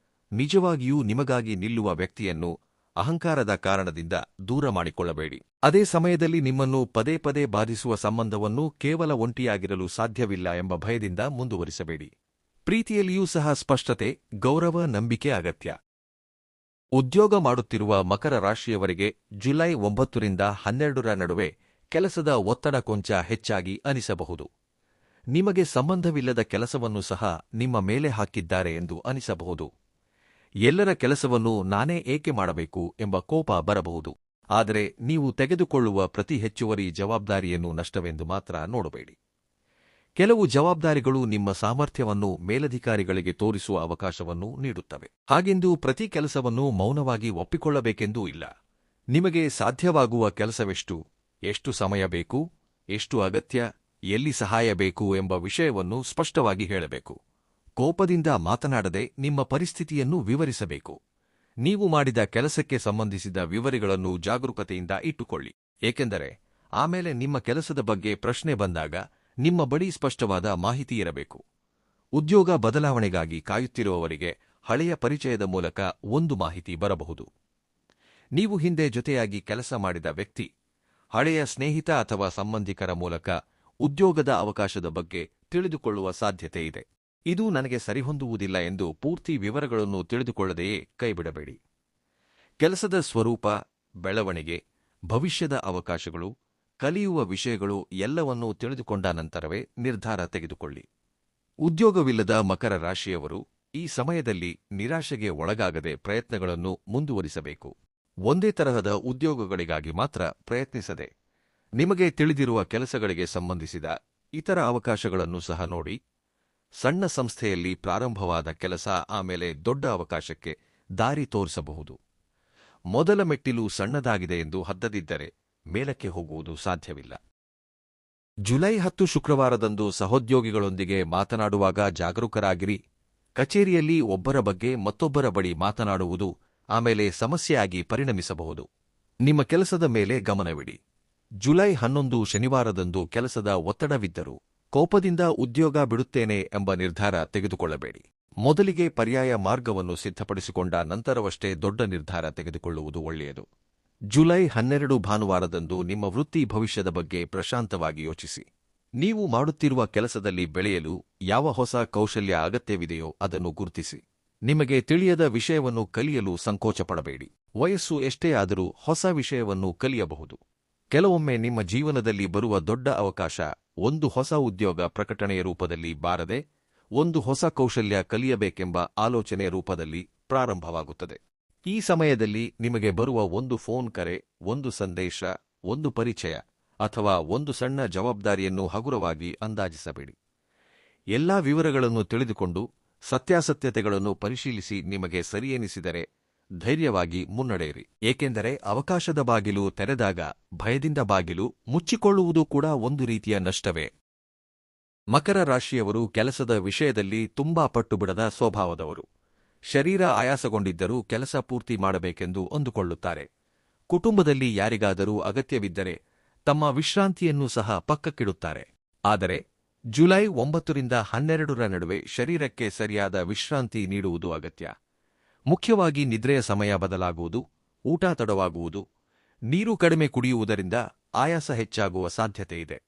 ನಿಜವಾಗಿಯೂ ನಿಮಗಾಗಿ ನಿಲ್ಲುವ ವ್ಯಕ್ತಿಯನ್ನು ಅಹಂಕಾರದ ಕಾರಣದಿಂದ ದೂರ ಮಾಡಿಕೊಳ್ಳಬೇಡಿ. ಅದೇ ಸಮಯದಲ್ಲಿ ನಿಮ್ಮನ್ನು ಪದೇ ಪದೇ ಬಾಧಿಸುವ ಸಂಬಂಧವನ್ನು ಕೇವಲ ಒಂಟಿಯಾಗಿರಲು ಸಾಧ್ಯವಿಲ್ಲ ಎಂಬ ಭಯದಿಂದ ಮುಂದುವರಿಸಬೇಡಿ. ಪ್ರೀತಿಯಲ್ಲಿಯೂ ಸಹ ಸ್ಪಷ್ಟತೆ, ಗೌರವ, ನಂಬಿಕೆ ಅಗತ್ಯ. ಉದ್ಯೋಗ ಮಾಡುತ್ತಿರುವ ಮಕರ ರಾಶಿಯವರಿಗೆ ಜುಲೈ 9ರಿಂದ 12ರ ನಡುವೆ ಕೆಲಸದ ಒತ್ತಡ ಕೊಂಚ ಹೆಚ್ಚಾಗಿ ಅನಿಸಬಹುದು. ನಿಮಗೆ ಸಂಬಂಧವಿಲ್ಲದ ಕೆಲಸವನ್ನು ಸಹ ನಿಮ್ಮ ಮೇಲೆ ಹಾಕಿದ್ದಾರೆ ಎಂದು ಅನಿಸಬಹುದು. ಎಲ್ಲರ ಕೆಲಸವನ್ನು ನಾನೇ ಏಕೆ ಮಾಡಬೇಕು ಎಂಬ ಕೋಪ ಬರಬಹುದು. ಆದರೆ ನೀವು ತೆಗೆದುಕೊಳ್ಳುವ ಪ್ರತಿ ಹೆಚ್ಚುವರಿ ಜವಾಬ್ದಾರಿಯನ್ನು ನಷ್ಟವೆಂದು ಮಾತ್ರ ನೋಡಬೇಡಿ. ಕೆಲವು ಜವಾಬ್ದಾರಿಗಳು ನಿಮ್ಮ ಸಾಮರ್ಥ್ಯವನ್ನು ಮೇಲಧಿಕಾರಿಗಳಿಗೆ ತೋರಿಸುವ ಅವಕಾಶವನ್ನು ನೀಡುತ್ತವೆ. ಹಾಗೆಂದು ಪ್ರತಿ ಕೆಲಸವನ್ನು ಮೌನವಾಗಿ ಒಪ್ಪಿಕೊಳ್ಳಬೇಕೆಂದೂ ಇಲ್ಲ. ನಿಮಗೆ ಸಾಧ್ಯವಾಗುವ ಕೆಲಸವೆಷ್ಟು, ಎಷ್ಟು ಸಮಯ ಬೇಕು, ಎಷ್ಟು ಅಗತ್ಯ, ಎಲ್ಲಿ ಸಹಾಯ ಬೇಕು ಎಂಬ ವಿಷಯವನ್ನು ಸ್ಪಷ್ಟವಾಗಿ ಹೇಳಬೇಕು. ಕೋಪದಿಂದ ಮಾತನಾಡದೆ ನಿಮ್ಮ ಪರಿಸ್ಥಿತಿಯನ್ನು ವಿವರಿಸಬೇಕು. ನೀವು ಮಾಡಿದ ಕೆಲಸಕ್ಕೆ ಸಂಬಂಧಿಸಿದ ವಿವರಗಳನ್ನು ಜಾಗರೂಕತೆಯಿಂದ ಇಟ್ಟುಕೊಳ್ಳಿ. ಏಕೆಂದರೆ ಆಮೇಲೆ ನಿಮ್ಮ ಕೆಲಸದ ಬಗ್ಗೆ ಪ್ರಶ್ನೆ ಬಂದಾಗ ನಿಮ್ಮ ಬಳಿ ಸ್ಪಷ್ಟವಾದ ಮಾಹಿತಿ ಇರಬೇಕು. ಉದ್ಯೋಗ ಬದಲಾವಣೆಗಾಗಿ ಕಾಯುತ್ತಿರುವವರಿಗೆ ಹಳೆಯ ಪರಿಚಯದ ಮೂಲಕ ಒಂದು ಮಾಹಿತಿ ಬರಬಹುದು. ನೀವು ಹಿಂದೆ ಜೊತೆಯಾಗಿ ಕೆಲಸ ಮಾಡಿದ ವ್ಯಕ್ತಿ, ಹಳೆಯ ಸ್ನೇಹಿತ ಅಥವಾ ಸಂಬಂಧಿಕರ ಮೂಲಕ ಉದ್ಯೋಗದ ಅವಕಾಶದ ಬಗ್ಗೆ ತಿಳಿದುಕೊಳ್ಳುವ ಸಾಧ್ಯತೆಯಿದೆ. ಇದು ನನಗೆ ಸರಿಹೊಂದುವುದಿಲ್ಲ ಎಂದು ಪೂರ್ತಿ ವಿವರಗಳನ್ನು ತಿಳಿದುಕೊಳ್ಳದೆಯೇ ಕೈಬಿಡಬೇಡಿ. ಕೆಲಸದ ಸ್ವರೂಪ, ಬೆಳವಣಿಗೆ, ಭವಿಷ್ಯದ ಅವಕಾಶಗಳು, ಕಲಿಯುವ ವಿಷಯಗಳು ಎಲ್ಲವನ್ನೂ ತಿಳಿದುಕೊಂಡ ನಂತರವೇ ನಿರ್ಧಾರ ತೆಗೆದುಕೊಳ್ಳಿ. ಉದ್ಯೋಗವಿಲ್ಲದ ಮಕರ ರಾಶಿಯವರು ಈ ಸಮಯದಲ್ಲಿ ನಿರಾಶೆಗೆ ಒಳಗಾಗದೆ ಪ್ರಯತ್ನಗಳನ್ನು ಮುಂದುವರಿಸಬೇಕು. ಒಂದೇ ತರಹದ ಉದ್ಯೋಗಗಳಿಗಾಗಿ ಮಾತ್ರ ಪ್ರಯತ್ನಿಸದೆ ನಿಮಗೆ ತಿಳಿದಿರುವ ಕೆಲಸಗಳಿಗೆ ಸಂಬಂಧಿಸಿದ ಇತರ ಅವಕಾಶಗಳನ್ನು ಸಹ ನೋಡಿ. ಸಣ್ಣ ಸಂಸ್ಥೆಯಲ್ಲಿ ಪ್ರಾರಂಭವಾದ ಕೆಲಸ ಆಮೇಲೆ ದೊಡ್ಡ ಅವಕಾಶಕ್ಕೆ ದಾರಿ ತೋರಿಸಬಹುದು. ಮೊದಲ ಮೆಟ್ಟಿಲು ಸಣ್ಣದಾಗಿದೆ ಎಂದು ಹದ್ದದಿದ್ದರೆ ಮೇಲಕ್ಕೆ ಹೋಗುವುದು ಸಾಧ್ಯವಿಲ್ಲ. ಜುಲೈ 10 ಶುಕ್ರವಾರದಂದು ಸಹೋದ್ಯೋಗಿಗಳೊಂದಿಗೆ ಮಾತನಾಡುವಾಗ ಜಾಗರೂಕರಾಗಿರಿ. ಕಚೇರಿಯಲ್ಲಿ ಒಬ್ಬರ ಬಗ್ಗೆ ಮತ್ತೊಬ್ಬರ ಬಳಿ ಮಾತನಾಡುವುದು ಆಮೇಲೆ ಸಮಸ್ಯೆಯಾಗಿ ಪರಿಣಮಿಸಬಹುದು. ನಿಮ್ಮ ಕೆಲಸದ ಮೇಲೆ ಗಮನವಿಡಿ. ಜುಲೈ 11 ಶನಿವಾರದಂದು ಕೆಲಸದ ಒತ್ತಡವಿದ್ದರೂ ಕೋಪದಿಂದ ಉದ್ಯೋಗ ಬಿಡುತ್ತೇನೆ ಎಂಬ ನಿರ್ಧಾರ ತೆಗೆದುಕೊಳ್ಳಬೇಡಿ. ಮೊದಲಿಗೆ ಪರ್ಯಾಯ ಮಾರ್ಗವನ್ನು ಸಿದ್ಧಪಡಿಸಿಕೊಂಡ ನಂತರವಷ್ಟೇ ದೊಡ್ಡ ನಿರ್ಧಾರ ತೆಗೆದುಕೊಳ್ಳುವುದು ಒಳ್ಳೆಯದು. ಜುಲೈ 12 ಭಾನುವಾರದಂದು ನಿಮ್ಮ ವೃತ್ತಿ ಭವಿಷ್ಯದ ಬಗ್ಗೆ ಪ್ರಶಾಂತವಾಗಿ ಯೋಚಿಸಿ. ನೀವು ಮಾಡುತ್ತಿರುವ ಕೆಲಸದಲ್ಲಿ ಬೆಳೆಯಲು ಯಾವ ಹೊಸ ಕೌಶಲ್ಯ ಅಗತ್ಯವಿದೆಯೋ ಅದನ್ನು ಗುರುತಿಸಿ. ನಿಮಗೆ ತಿಳಿಯದ ವಿಷಯವನ್ನು ಕಲಿಯಲು ಸಂಕೋಚಪಡಬೇಡಿ. ವಯಸ್ಸು ಎಷ್ಟೇ ಆದರೂ ಹೊಸ ವಿಷಯವನ್ನು ಕಲಿಯಬಹುದು. ಕೆಲವೊಮ್ಮೆ ನಿಮ್ಮ ಜೀವನದಲ್ಲಿ ಬರುವ ದೊಡ್ಡ ಅವಕಾಶ ಒಂದು ಹೊಸ ಉದ್ಯೋಗ ಪ್ರಕಟಣೆಯ ರೂಪದಲ್ಲಿ ಬಾರದೆ ಒಂದು ಹೊಸ ಕೌಶಲ್ಯ ಕಲಿಯಬೇಕೆಂಬ ಆಲೋಚನೆ ರೂಪದಲ್ಲಿ ಪ್ರಾರಂಭವಾಗುತ್ತದೆ. ಈ ಸಮಯದಲ್ಲಿ ನಿಮಗೆ ಬರುವ ಒಂದು ಫೋನ್ ಕರೆ, ಒಂದು ಸಂದೇಶ, ಒಂದು ಪರಿಚಯ ಅಥವಾ ಒಂದು ಸಣ್ಣ ಜವಾಬ್ದಾರಿಯನ್ನು ಹಗುರವಾಗಿ ಅಂದಾಜಿಸಬೇಡಿ. ಎಲ್ಲಾ ವಿವರಗಳನ್ನು ತಿಳಿದುಕೊಂಡು ಸತ್ಯಾಸತ್ಯತೆಗಳನ್ನು ಪರಿಶೀಲಿಸಿ ನಿಮಗೆ ಸರಿಯೆನಿಸಿದರೆ ಧೈರ್ಯವಾಗಿ ಮುನ್ನಡೆಯಿರಿ. ಏಕೆಂದರೆ ಅವಕಾಶದ ಬಾಗಿಲು ತೆರೆದಾಗ ಭಯದಿಂದ ಬಾಗಿಲು ಮುಚ್ಚಿಕೊಳ್ಳುವುದು ಕೂಡ ಒಂದು ರೀತಿಯ ನಷ್ಟವೇ. ಮಕರ ರಾಶಿಯವರು ಕೆಲಸದ ವಿಷಯದಲ್ಲಿ ತುಂಬಾ ಪಟ್ಟುಬಿಡದ ಸ್ವಭಾವದವರು. ಶರೀರ ಆಯಾಸಗೊಂಡಿದ್ದರೂ ಕೆಲಸ ಪೂರ್ತಿ ಮಾಡಬೇಕೆಂದು ಅಂದುಕೊಳ್ಳುತ್ತಾರೆ. ಕುಟುಂಬದಲ್ಲಿ ಯಾರಿಗಾದರೂ ಅಗತ್ಯವಿದ್ದರೆ ತಮ್ಮ ವಿಶ್ರಾಂತಿಯನ್ನೂ ಸಹ ಪಕ್ಕಕ್ಕಿಡುತ್ತಾರೆ. ಆದರೆ ಜುಲೈ 9 ರಿಂದ 12 ನಡುವೆ ಶರೀರಕ್ಕೆ ಸರಿಯಾದ ವಿಶ್ರಾಂತಿ ನೀಡುವುದು ಅಗತ್ಯ. ಮುಖ್ಯವಾಗಿ ನಿದ್ರೆಯ ಸಮಯ ಬದಲಾಗುವುದು, ಊಟ ತಡವಾಗುವುದು, ನೀರು ಕಡಿಮೆ ಕುಡಿಯುವುದರಿಂದ ಆಯಾಸ ಹೆಚ್ಚಾಗುವ ಸಾಧ್ಯತೆಯಿದೆ.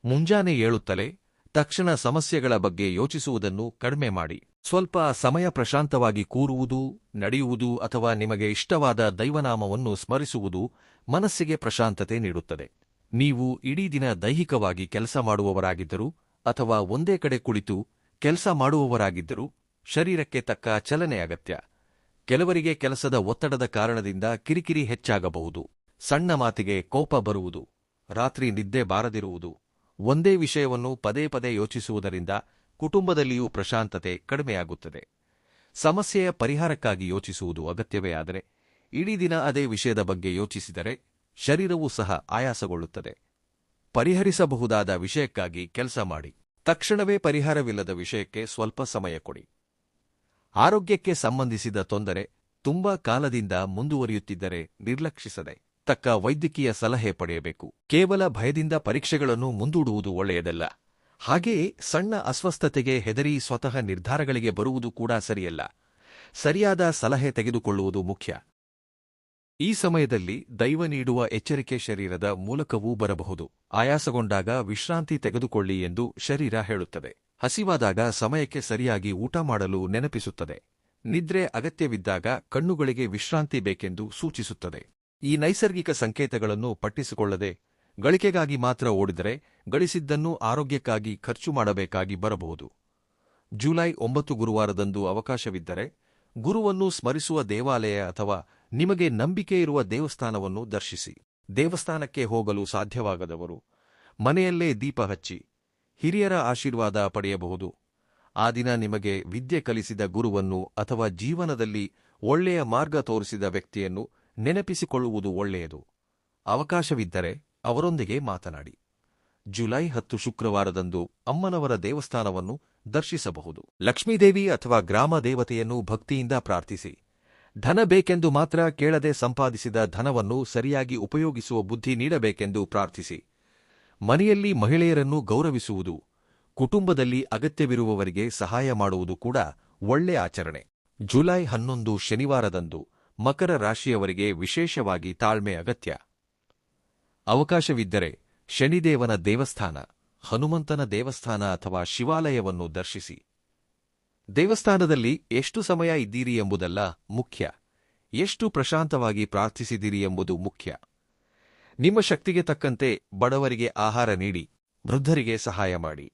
ಮುಂಜಾನೆ ಏಳುತ್ತಲೇ ತಕ್ಷಣ ಸಮಸ್ಯೆಗಳ ಬಗ್ಗೆ ಯೋಚಿಸುವುದನ್ನು ಕಡಿಮೆ ಮಾಡಿ. ಸ್ವಲ್ಪ ಸಮಯ ಪ್ರಶಾಂತವಾಗಿ ಕೂರುವುದು, ನಡೆಯುವುದು ಅಥವಾ ನಿಮಗೆ ಇಷ್ಟವಾದ ದೈವನಾಮವನ್ನು ಸ್ಮರಿಸುವುದು ಮನಸ್ಸಿಗೆ ಪ್ರಶಾಂತತೆ ನೀಡುತ್ತದೆ. ನೀವು ಇಡೀ ದಿನ ದೈಹಿಕವಾಗಿ ಕೆಲಸ ಮಾಡುವವರಾಗಿದ್ದರೂ ಅಥವಾ ಒಂದೇ ಕಡೆ ಕುಳಿತು ಕೆಲಸ ಮಾಡುವವರಾಗಿದ್ದರೂ ಶರೀರಕ್ಕೆ ತಕ್ಕ ಚಲನೆ ಅಗತ್ಯ. ಕೆಲವರಿಗೆ ಕೆಲಸದ ಒತ್ತಡದ ಕಾರಣದಿಂದ ಕಿರಿಕಿರಿ ಹೆಚ್ಚಾಗಬಹುದು. ಸಣ್ಣ ಮಾತಿಗೆ ಕೋಪ ಬರುವುದು, ರಾತ್ರಿ ನಿದ್ದೆ ಬಾರದಿರುವುದು, ಒಂದೇ ವಿಷಯವನ್ನು ಪದೇ ಪದೇ ಯೋಚಿಸುವುದರಿಂದ ಕುಟುಂಬದಲ್ಲಿಯೂ ಪ್ರಶಾಂತತೆ ಕಡಿಮೆಯಾಗುತ್ತದೆ. ಸಮಸ್ಯೆಯ ಪರಿಹಾರಕ್ಕಾಗಿ ಯೋಚಿಸುವುದು ಅಗತ್ಯವೇ ಆದರೆ ಇಡೀ ದಿನ ಅದೇ ವಿಷಯದ ಬಗ್ಗೆ ಯೋಚಿಸಿದರೆ ಶರೀರವೂ ಸಹ ಆಯಾಸಗೊಳ್ಳುತ್ತದೆ. ಪರಿಹರಿಸಬಹುದಾದ ವಿಷಯಕ್ಕಾಗಿ ಕೆಲಸ ಮಾಡಿ. ತಕ್ಷಣವೇ ಪರಿಹಾರವಿಲ್ಲದ ವಿಷಯಕ್ಕೆ ಸ್ವಲ್ಪ ಸಮಯ ಕೊಡಿ. ಆರೋಗ್ಯಕ್ಕೆ ಸಂಬಂಧಿಸಿದ ತೊಂದರೆ ತುಂಬಾ ಕಾಲದಿಂದ ಮುಂದುವರಿಯುತ್ತಿದ್ದರೆ ನಿರ್ಲಕ್ಷಿಸದೆ ತಕ್ಕ ವೈದ್ಯಕೀಯ ಸಲಹೆ ಪಡೆಯಬೇಕು. ಕೇವಲ ಭಯದಿಂದ ಪರೀಕ್ಷೆಗಳನ್ನು ಮುಂದೂಡುವುದು ಒಳ್ಳೆಯದಲ್ಲ. ಹಾಗೆಯೇ ಸಣ್ಣ ಅಸ್ವಸ್ಥತೆಗೆ ಹೆದರಿ ಸ್ವತಃ ನಿರ್ಧಾರಗಳಿಗೆ ಬರುವುದು ಕೂಡ ಸರಿಯಲ್ಲ. ಸರಿಯಾದ ಸಲಹೆ ತೆಗೆದುಕೊಳ್ಳುವುದು ಮುಖ್ಯ. ಈ ಸಮಯದಲ್ಲಿ ದೈವ ನೀಡುವ ಎಚ್ಚರಿಕೆ ಶರೀರದ ಮೂಲಕವೂ ಬರಬಹುದು. ಆಯಾಸಗೊಂಡಾಗ ವಿಶ್ರಾಂತಿ ತೆಗೆದುಕೊಳ್ಳಿ ಎಂದು ಶರೀರ ಹೇಳುತ್ತದೆ. ಹಸಿವಾದಾಗ ಸಮಯಕ್ಕೆ ಸರಿಯಾಗಿ ಊಟ ಮಾಡಲು ನೆನಪಿಸುತ್ತದೆ. ನಿದ್ರೆ ಅಗತ್ಯವಿದ್ದಾಗ ಕಣ್ಣುಗಳಿಗೆ ವಿಶ್ರಾಂತಿ ಬೇಕೆಂದು ಸೂಚಿಸುತ್ತದೆ. ಈ ನೈಸರ್ಗಿಕ ಸಂಕೇತಗಳನ್ನು ಪಟ್ಟಿಸಿಕೊಳ್ಳದೆ ಗಳಿಕೆಗಾಗಿ ಮಾತ್ರ ಓಡಿದರೆ ಗಳಿಸಿದ್ದನ್ನು ಆರೋಗ್ಯಕ್ಕಾಗಿ ಖರ್ಚು ಮಾಡಬೇಕಾಗಿ ಬರಬಹುದು. ಜುಲೈ 9 ಗುರುವಾರದಂದು ಅವಕಾಶವಿದ್ದರೆ ಗುರುವನ್ನು ಸ್ಮರಿಸುವ ದೇವಾಲಯ ಅಥವಾ ನಿಮಗೆ ನಂಬಿಕೆಯಿರುವ ದೇವಸ್ಥಾನವನ್ನು ದರ್ಶಿಸಿ. ದೇವಸ್ಥಾನಕ್ಕೆ ಹೋಗಲು ಸಾಧ್ಯವಾಗದವರು ಮನೆಯಲ್ಲೇ ದೀಪ ಹಚ್ಚಿ ಹಿರಿಯರ ಆಶೀರ್ವಾದ ಪಡೆಯಬಹುದು. ಆ ದಿನ ನಿಮಗೆ ವಿದ್ಯೆ ಕಲಿಸಿದ ಗುರುವನ್ನು ಅಥವಾ ಜೀವನದಲ್ಲಿ ಒಳ್ಳೆಯ ಮಾರ್ಗ ತೋರಿಸಿದ ವ್ಯಕ್ತಿಯನ್ನು ನೆನಪಿಸಿಕೊಳ್ಳುವುದು ಒಳ್ಳೆಯದು. ಅವಕಾಶವಿದ್ದರೆ ಅವರೊಂದಿಗೆ ಮಾತನಾಡಿ. ಜುಲೈ 10 ಶುಕ್ರವಾರದಂದು ಅಮ್ಮನವರ ದೇವಸ್ಥಾನವನ್ನು ದರ್ಶಿಸಬಹುದು. ಲಕ್ಷ್ಮೀದೇವಿ ಅಥವಾ ಗ್ರಾಮ ದೇವತೆಯನ್ನು ಭಕ್ತಿಯಿಂದ ಪ್ರಾರ್ಥಿಸಿ. ಧನ ಬೇಕೆಂದು ಮಾತ್ರ ಕೇಳದೆ ಸಂಪಾದಿಸಿದ ಧನವನ್ನು ಸರಿಯಾಗಿ ಉಪಯೋಗಿಸುವ ಬುದ್ಧಿ ನೀಡಬೇಕೆಂದು ಪ್ರಾರ್ಥಿಸಿ. ಮನೆಯಲ್ಲಿ ಮಹಿಳೆಯರನ್ನು ಗೌರವಿಸುವುದು, ಕುಟುಂಬದಲ್ಲಿ ಅಗತ್ಯವಿರುವವರಿಗೆ ಸಹಾಯ ಮಾಡುವುದು ಕೂಡ ಒಳ್ಳೆ ಆಚರಣೆ. ಜುಲೈ 11 ಶನಿವಾರದಂದು ಮಕರ ರಾಶಿಯವರಿಗೆ ವಿಶೇಷವಾಗಿ ತಾಳ್ಮೆ ಅಗತ್ಯ. ಅವಕಾಶವಿದ್ದರೆ ಶನಿದೇವನ ದೇವಸ್ಥಾನ, ಹನುಮಂತನ ದೇವಸ್ಥಾನ ಅಥವಾ ಶಿವಾಲಯವನ್ನು ದರ್ಶಿಸಿ. ದೇವಸ್ಥಾನದಲ್ಲಿ ಎಷ್ಟು ಸಮಯ ಇದ್ದೀರಿ ಎಂಬುದಲ್ಲ ಮುಖ್ಯ, ಎಷ್ಟು ಪ್ರಶಾಂತವಾಗಿ ಪ್ರಾರ್ಥಿಸಿದಿರಿ ಎಂಬುದು ಮುಖ್ಯ. ನಿಮ್ಮ ಶಕ್ತಿಗೆ ತಕ್ಕಂತೆ ಬಡವರಿಗೆ ಆಹಾರ ನೀಡಿ, ವೃದ್ಧರಿಗೆ ಸಹಾಯ ಮಾಡಿ,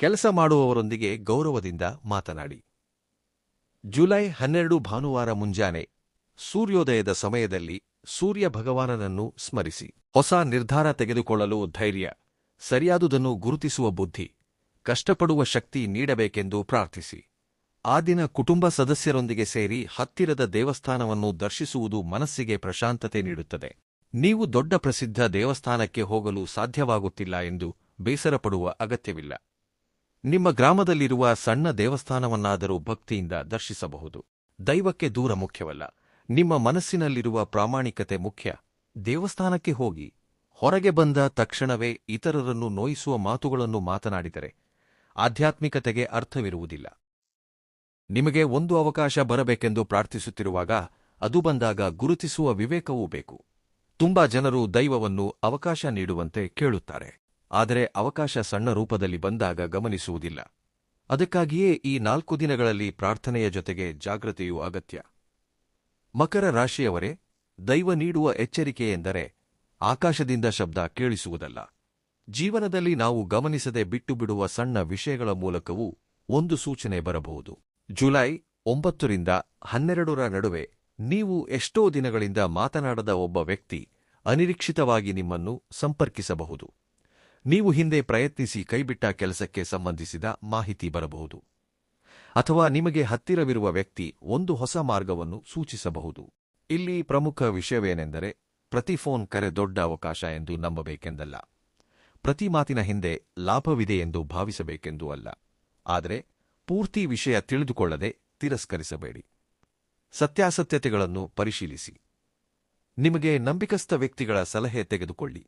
ಕೆಲಸ ಮಾಡುವವರೊಂದಿಗೆ ಗೌರವದಿಂದ ಮಾತನಾಡಿ. ಜುಲೈ 12 ಭಾನುವಾರ ಮುಂಜಾನೆ ಸೂರ್ಯೋದಯದ ಸಮಯದಲ್ಲಿ ಸೂರ್ಯ ಭಗವಾನನನ್ನು ಸ್ಮರಿಸಿ. ಹೊಸ ನಿರ್ಧಾರ ತೆಗೆದುಕೊಳ್ಳಲು ಧೈರ್ಯ, ಸರಿಯಾದುದನ್ನು ಗುರುತಿಸುವ ಬುದ್ಧಿ, ಕಷ್ಟಪಡುವ ಶಕ್ತಿ ನೀಡಬೇಕೆಂದು ಪ್ರಾರ್ಥಿಸಿ. ಆ ದಿನ ಕುಟುಂಬ ಸದಸ್ಯರೊಂದಿಗೆ ಸೇರಿ ಹತ್ತಿರದ ದೇವಸ್ಥಾನವನ್ನು ದರ್ಶಿಸುವುದು ಮನಸ್ಸಿಗೆ ಪ್ರಶಾಂತತೆ ನೀಡುತ್ತದೆ. ನೀವು ದೊಡ್ಡ ಪ್ರಸಿದ್ಧ ದೇವಸ್ಥಾನಕ್ಕೆ ಹೋಗಲು ಸಾಧ್ಯವಾಗುತ್ತಿಲ್ಲ ಎಂದು ಬೇಸರಪಡುವ ಅಗತ್ಯವಿಲ್ಲ. ನಿಮ್ಮ ಗ್ರಾಮದಲ್ಲಿರುವ ಸಣ್ಣ ದೇವಸ್ಥಾನವನ್ನಾದರೂ ಭಕ್ತಿಯಿಂದ ದರ್ಶಿಸಬಹುದು. ದೈವಕ್ಕೆ ದೂರ ಮುಖ್ಯವಲ್ಲ, ನಿಮ್ಮ ಮನಸ್ಸಿನಲ್ಲಿರುವ ಪ್ರಾಮಾಣಿಕತೆ ಮುಖ್ಯ. ದೇವಸ್ಥಾನಕ್ಕೆ ಹೋಗಿ ಹೊರಗೆ ಬಂದ ತಕ್ಷಣವೇ ಇತರರನ್ನು ನೋಯಿಸುವ ಮಾತುಗಳನ್ನು ಮಾತನಾಡಿದರೆ ಆಧ್ಯಾತ್ಮಿಕತೆಗೆ ಅರ್ಥವಿರುವುದಿಲ್ಲ. ನಿಮಗೆ ಒಂದು ಅವಕಾಶ ಬರಬೇಕೆಂದು ಪ್ರಾರ್ಥಿಸುತ್ತಿರುವಾಗ ಅದು ಬಂದಾಗ ಗುರುತಿಸುವ ವಿವೇಕವೂ ಬೇಕು. ತುಂಬಾ ಜನರು ದೈವವನ್ನು ಅವಕಾಶ ನೀಡುವಂತೆ ಕೇಳುತ್ತಾರೆ, ಆದರೆ ಅವಕಾಶ ಸಣ್ಣ ರೂಪದಲ್ಲಿ ಬಂದಾಗ ಗಮನಿಸುವುದಿಲ್ಲ. ಅದಕ್ಕಾಗಿಯೇ ಈ 4 ದಿನಗಳಲ್ಲಿ ಪ್ರಾರ್ಥನೆಯ ಜೊತೆಗೆ ಜಾಗೃತೆಯೂ ಅಗತ್ಯ. ಮಕರ ರಾಶಿಯವರೇ, ದೈವ ನೀಡುವ ಎಚ್ಚರಿಕೆ ಎಂದರೆ ಆಕಾಶದಿಂದ ಶಬ್ದ ಕೇಳಿಸುವುದಲ್ಲ. ಜೀವನದಲ್ಲಿ ನಾವು ಗಮನಿಸದೆ ಬಿಟ್ಟುಬಿಡುವ ಸಣ್ಣ ವಿಷಯಗಳ ಮೂಲಕವೂ ಒಂದು ಸೂಚನೆ ಬರಬಹುದು. ಜುಲೈ 9 ರಿಂದ 12 ನಡುವೆ ನೀವು ಎಷ್ಟೋ ದಿನಗಳಿಂದ ಮಾತನಾಡದ ಒಬ್ಬ ವ್ಯಕ್ತಿ ಅನಿರೀಕ್ಷಿತವಾಗಿ ನಿಮ್ಮನ್ನು ಸಂಪರ್ಕಿಸಬಹುದು. ನೀವು ಹಿಂದೆ ಪ್ರಯತ್ನಿಸಿ ಕೈಬಿಟ್ಟ ಕೆಲಸಕ್ಕೆ ಸಂಬಂಧಿಸಿದ ಮಾಹಿತಿ ಬರಬಹುದು. ಅಥವಾ ನಿಮಗೆ ಹತ್ತಿರವಿರುವ ವ್ಯಕ್ತಿ ಒಂದು ಹೊಸ ಮಾರ್ಗವನ್ನು ಸೂಚಿಸಬಹುದು. ಇಲ್ಲಿ ಪ್ರಮುಖ ವಿಷಯವೇನೆಂದರೆ, ಪ್ರತಿ ಫೋನ್ ಕರೆ ದೊಡ್ಡ ಅವಕಾಶ ಎಂದು ನಂಬಬೇಕೆಂದಲ್ಲ. ಪ್ರತಿ ಮಾತಿನ ಹಿಂದೆ ಲಾಭವಿದೆ ಎಂದು ಭಾವಿಸಬೇಕೆಂದೂ ಅಲ್ಲ. ಆದರೆ ಪೂರ್ತಿ ವಿಷಯ ತಿಳಿದುಕೊಳ್ಳದೆ ತಿರಸ್ಕರಿಸಬೇಡಿ. ಸತ್ಯಾಸತ್ಯತೆಗಳನ್ನು ಪರಿಶೀಲಿಸಿ. ನಿಮಗೆ ನಂಬಿಕಸ್ಥ ವ್ಯಕ್ತಿಗಳ ಸಲಹೆ ತೆಗೆದುಕೊಳ್ಳಿ.